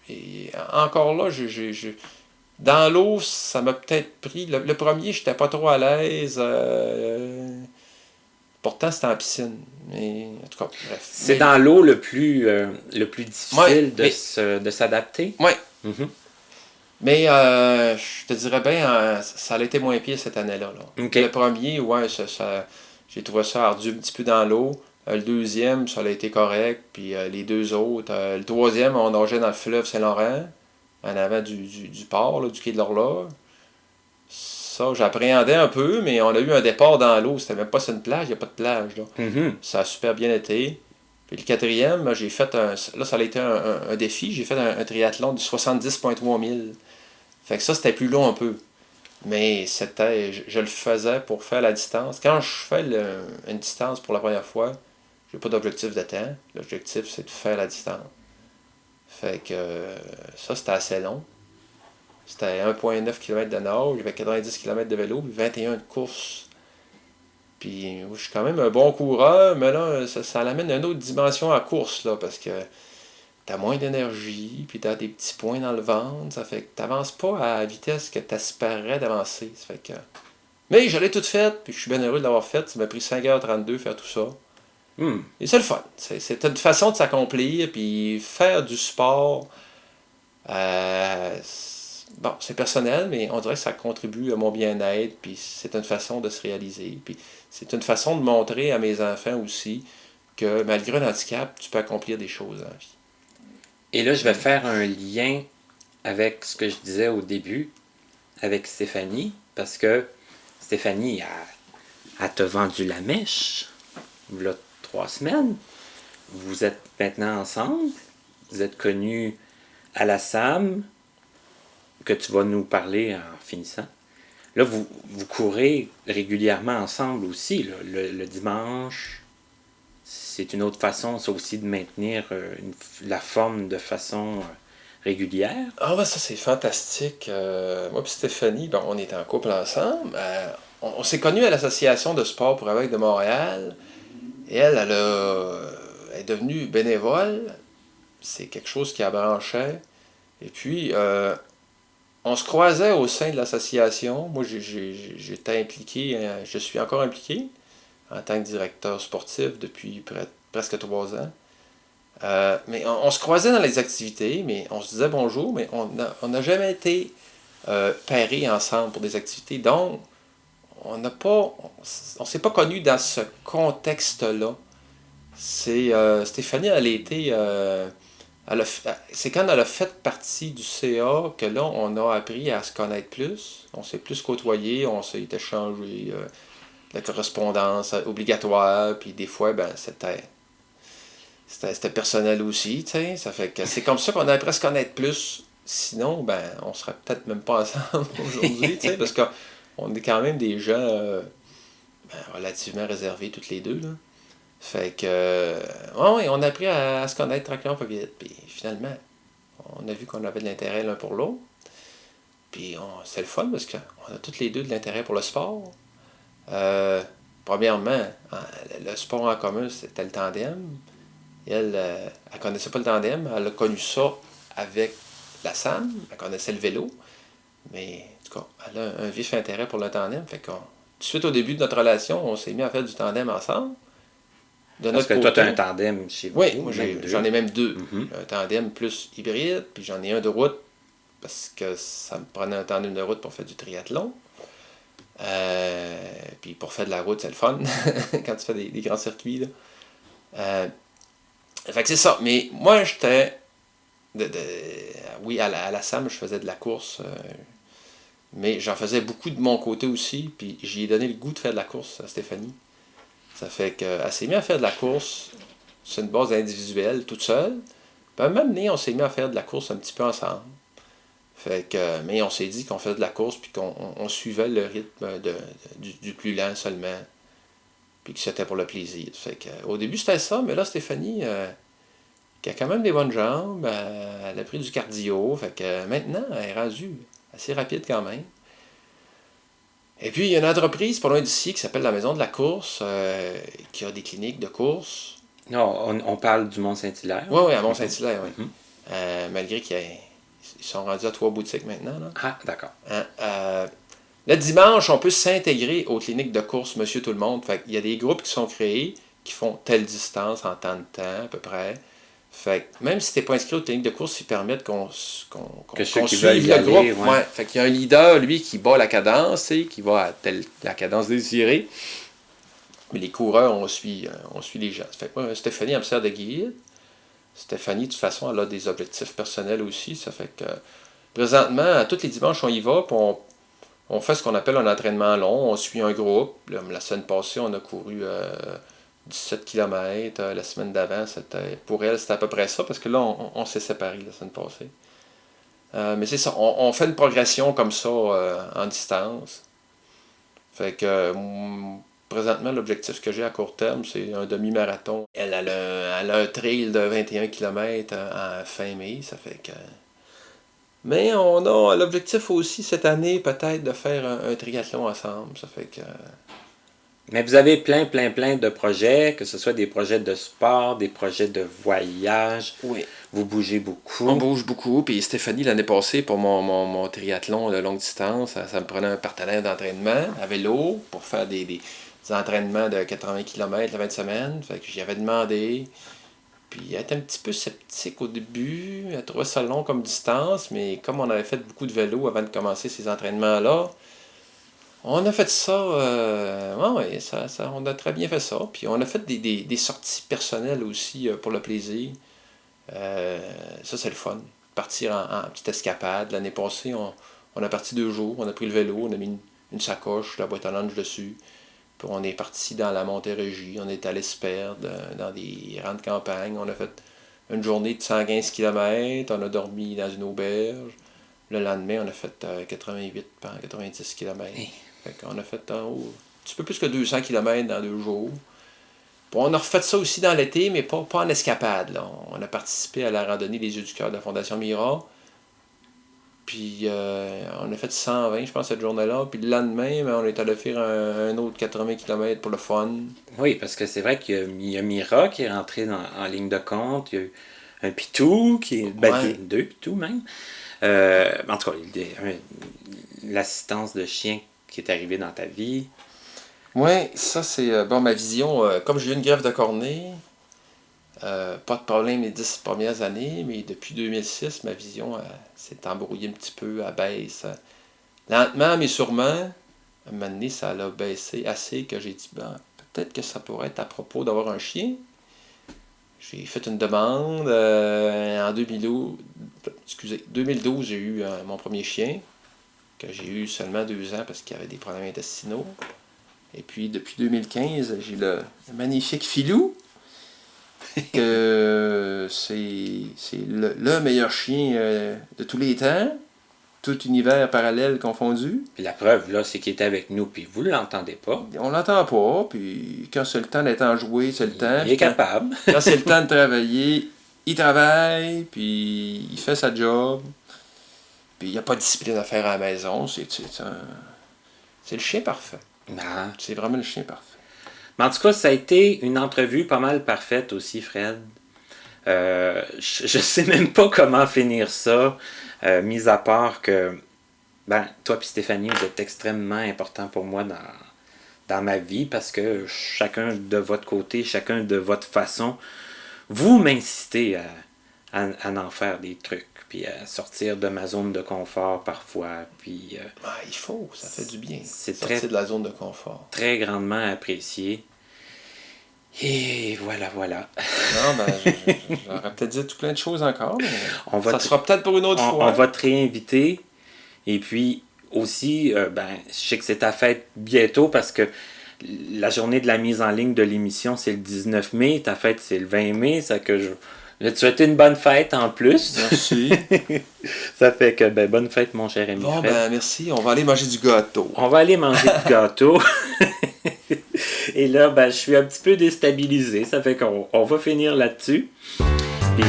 Speaker 2: Et encore là, dans l'eau, ça m'a peut-être pris. Le premier, j'étais pas trop à l'aise. Pourtant, c'était en piscine. Mais en tout cas, bref.
Speaker 1: C'est dans l'eau le plus difficile de s'adapter?
Speaker 2: Oui.
Speaker 1: Mm-hmm.
Speaker 2: Mais je te dirais bien, ça a été moins pire cette année-là. Là.
Speaker 1: Okay.
Speaker 2: Le premier, ouais, j'ai trouvé ça ardu un petit peu dans l'eau. Le deuxième, ça a été correct. Puis les deux autres. Le troisième, on nageait dans le fleuve Saint-Laurent, en avant du port, là, du quai de l'Horloge. Ça, j'appréhendais un peu, mais on a eu un départ dans l'eau. C'était même pas sur une plage, il n'y a pas de plage. Là.
Speaker 1: Mm-hmm.
Speaker 2: Ça a super bien été. Puis le quatrième, j'ai fait là, ça a été un défi. J'ai fait un triathlon de 70,3 milles. Fait que ça, c'était plus long un peu. Mais je le faisais pour faire la distance. Quand je fais une distance pour la première fois, j'ai pas d'objectif de temps. L'objectif, c'est de faire la distance. Fait que ça, c'était assez long. C'était 1,9 km de nage, j'avais 90 km de vélo, puis 21 de course. Puis je suis quand même un bon coureur, mais là, ça l'amène à une autre dimension à la course, là, parce que t'as moins d'énergie, puis t'as des petits points dans le ventre, ça fait que t'avances pas à la vitesse que t'espérais d'avancer. Ça fait que... Mais je l'ai tout fait, puis je suis bien heureux de l'avoir fait. Ça m'a pris 5h32 faire tout ça. Et c'est le fun. C'est une façon de s'accomplir, puis faire du sport. Bon, c'est personnel, mais on dirait que ça contribue à mon bien-être, puis c'est une façon de se réaliser. Puis c'est une façon de montrer à mes enfants aussi que malgré un handicap, tu peux accomplir des choses dans la vie.
Speaker 1: Et là, je vais faire un lien avec ce que je disais au début, avec Stéphanie, parce que Stéphanie, elle t'a vendu la mèche, il y a 3 semaines. Vous êtes maintenant ensemble, vous êtes connus à la SAM, que tu vas nous parler en finissant. Là, vous courez régulièrement ensemble aussi, là, le dimanche. C'est une autre façon, ça aussi, de maintenir la forme de façon régulière.
Speaker 2: Ah ouais, ça c'est fantastique. Moi et Stéphanie, bon, on est en couple ensemble. On s'est connus à l'association de sport pour avec de Montréal. Et elle est devenue bénévole. C'est quelque chose qui a branché. Et puis, on se croisait au sein de l'association. Moi, j'étais impliqué, je suis encore impliqué en tant que directeur sportif depuis presque 3 ans. Mais on se croisait dans les activités, mais on se disait bonjour, mais on n'a jamais été pairés ensemble pour des activités. Donc, on s'est pas connus dans ce contexte-là. Stéphanie, elle a été... c'est quand elle a fait partie du CA que là, on a appris à se connaître plus. On s'est plus côtoyé, on s'est échangé la correspondance obligatoire, puis des fois, ben, c'était personnel aussi, tu sais. Ça fait que c'est comme ça qu'on a appris à se connaître plus. Sinon, ben, on serait peut-être même pas ensemble aujourd'hui, tu sais, parce qu'on est quand même des gens relativement réservés toutes les deux, là. Fait que, ouais, on a appris à se connaître tranquillement pas vite. Puis finalement, on a vu qu'on avait de l'intérêt l'un pour l'autre. Puis c'est le fun parce qu'on a tous les deux de l'intérêt pour le sport. Premièrement, le sport en commun, c'était le tandem. Elle connaissait pas le tandem. Elle a connu ça avec la SAM. Elle connaissait le vélo. Mais en tout cas, elle a un vif intérêt pour le tandem. Fait que tout de suite au début de notre relation, on s'est mis à faire du tandem ensemble.
Speaker 1: Parce que toi, tu as un tandem chez vous.
Speaker 2: Oui, moi j'en ai même 2. Un tandem plus hybride, puis j'en ai un de route parce que ça me prenait un temps de route pour faire du triathlon. Puis pour faire de la route, c'est le fun quand tu fais des grands circuits. Là. Fait que c'est ça. Mais moi, j'étais. Oui, à la SAM, je faisais de la course. Mais j'en faisais beaucoup de mon côté aussi. Puis j'y ai donné le goût de faire de la course à Stéphanie. Ça fait qu'elle s'est mise à faire de la course sur une base individuelle, toute seule. Puis à un moment donné, on s'est mis à faire de la course un petit peu ensemble. Fait que, mais on s'est dit qu'on faisait de la course puis qu'on suivait le rythme du plus lent seulement. Puis que c'était pour le plaisir. Fait que, au début, c'était ça, mais là, Stéphanie, qui a quand même des bonnes jambes, elle a pris du cardio. Fait que maintenant, elle est rendue assez rapide quand même. Et puis, il y a une entreprise pas loin d'ici qui s'appelle la Maison de la Course, qui a des cliniques de course.
Speaker 1: Non, on parle du Mont-Saint-Hilaire.
Speaker 2: Oui, à Mont-Saint-Hilaire, oui.
Speaker 1: Mhm.
Speaker 2: Malgré qu'ils sont rendus à 3 boutiques maintenant. Là.
Speaker 1: Ah, d'accord.
Speaker 2: Le dimanche, on peut s'intégrer aux cliniques de course Monsieur Tout-le-Monde. Fait il y a des groupes qui sont créés qui font telle distance en tant de temps, à peu près. Fait même si tu n'es pas inscrit aux cliniques de course, ils permettent qu'on suive le groupe. Ouais. Fait qu'il y a un leader, lui, qui bat la cadence, qui va à la cadence désirée. Mais les coureurs, on suit les gens. Fait que, Stéphanie, elle me sert de guide. Stéphanie, de toute façon, elle a des objectifs personnels aussi. Ça fait que présentement, tous les dimanches, on y va, puis on fait ce qu'on appelle un entraînement long. On suit un groupe. La semaine passée, on a couru 17 km. La semaine d'avant, pour elle, c'était à peu près ça, parce que là, on s'est séparés la semaine passée. Mais c'est ça, on fait une progression comme ça en distance. Fait que présentement, l'objectif que j'ai à court terme, c'est un demi-marathon. Elle a un trail de 21 km en fin mai, ça fait que... Mais on a l'objectif aussi cette année, peut-être, de faire un triathlon ensemble, ça fait que...
Speaker 1: Mais vous avez plein de projets, que ce soit des projets de sport, des projets de voyage.
Speaker 2: Oui.
Speaker 1: Vous bougez beaucoup.
Speaker 2: On bouge beaucoup. Puis Stéphanie, l'année passée, pour mon triathlon de longue distance, ça me prenait un partenaire d'entraînement à vélo pour faire des entraînements de 80 km la 20 semaines. Fait que j'y avais demandé. Puis elle était un petit peu sceptique au début. Elle trouvait ça long comme distance. Mais comme on avait fait beaucoup de vélo avant de commencer ces entraînements-là, on a fait ça, on a très bien fait ça. Puis on a fait des sorties personnelles aussi pour le plaisir. Ça, c'est le fun. Partir en petite escapade. L'année passée, on a parti 2 jours. On a pris le vélo, on a mis une sacoche, la boîte à lunch dessus. Puis on est parti dans la Montérégie. On est allé se perdre dans des rangs de campagne. On a fait une journée de 115 km. On a dormi dans une auberge. Le lendemain, on a fait 90 km. Hey. Fait qu'on a fait un petit peu plus que 200 km dans 2 jours. Puis on a refait ça aussi dans l'été, mais pas en escapade. Là. On a participé à la randonnée des Yeux du Cœur de la Fondation Mira. Puis on a fait 120, je pense, cette journée-là. Puis le lendemain, on est allé faire un autre 80 km pour le fun.
Speaker 1: Oui, parce que c'est vrai qu'il y a Mira qui est rentré en ligne de compte. Il y a eu un Pitou, deux Pitous même. En tout cas, l'assistance de chien qui est arrivée dans ta vie.
Speaker 2: Oui, ça c'est ma vision. Comme j'ai eu une greffe de cornée, pas de problème les 10 premières années, mais depuis 2006, ma vision s'est embrouillée un petit peu, elle baisse. Lentement, mais sûrement, à un moment donné, ça a baissé assez que j'ai dit, peut-être que ça pourrait être à propos d'avoir un chien. J'ai fait une demande en 2012, j'ai eu mon premier chien, que j'ai eu seulement 2 ans parce qu'il avait des problèmes intestinaux. Et puis, depuis 2015, j'ai le magnifique Filou, que c'est le meilleur chien de tous les temps, tout univers parallèle confondu.
Speaker 1: Puis la preuve, là, c'est qu'il était avec nous, puis vous ne l'entendez pas.
Speaker 2: On l'entend pas, puis quand c'est le temps d'être enjoué, c'est le temps.
Speaker 1: Il est capable.
Speaker 2: Quand c'est le temps de travailler, il travaille, puis il fait sa job. Puis il n'y a pas de discipline à faire à la maison, c'est le chien parfait.
Speaker 1: Ah.
Speaker 2: C'est vraiment le chien parfait.
Speaker 1: Mais en tout cas, ça a été une entrevue pas mal parfaite aussi, Fred. Je sais même pas comment finir ça, mis à part que toi et Stéphanie, vous êtes extrêmement importants pour moi dans ma vie parce que chacun de votre côté, chacun de votre façon, vous m'incitez à en faire des trucs, puis à sortir de ma zone de confort parfois, puis
Speaker 2: Il faut, ça fait du bien.
Speaker 1: c'est
Speaker 2: sortir
Speaker 1: très,
Speaker 2: de la zone de confort.
Speaker 1: très grandement apprécié. Et voilà.
Speaker 2: Non, j'aurais peut-être dit tout plein de choses encore, mais ça
Speaker 1: te-
Speaker 2: sera peut-être pour une autre fois.
Speaker 1: On va te réinviter. Et puis aussi, je sais que c'est ta fête bientôt parce que la journée de la mise en ligne de l'émission, c'est le 19 mai. Ta fête, c'est le 20 mai. Ça que je vais te souhaiter une bonne fête en plus.
Speaker 2: Merci.
Speaker 1: Ça fait que, bonne fête, mon cher ami
Speaker 2: Bon,
Speaker 1: Fred.
Speaker 2: merci. On va aller manger du gâteau.
Speaker 1: On va aller manger du gâteau. Et là, je suis un petit peu déstabilisé. Ça fait qu'on va finir là-dessus. Puis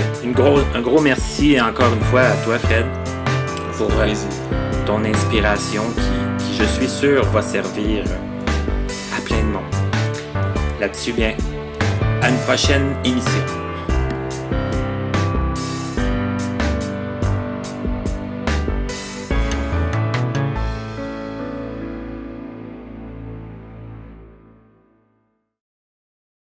Speaker 1: un gros merci encore une fois à toi, Fred, pour ton inspiration qui, je suis sûr, va servir à plein de monde. Là-dessus, à une prochaine émission.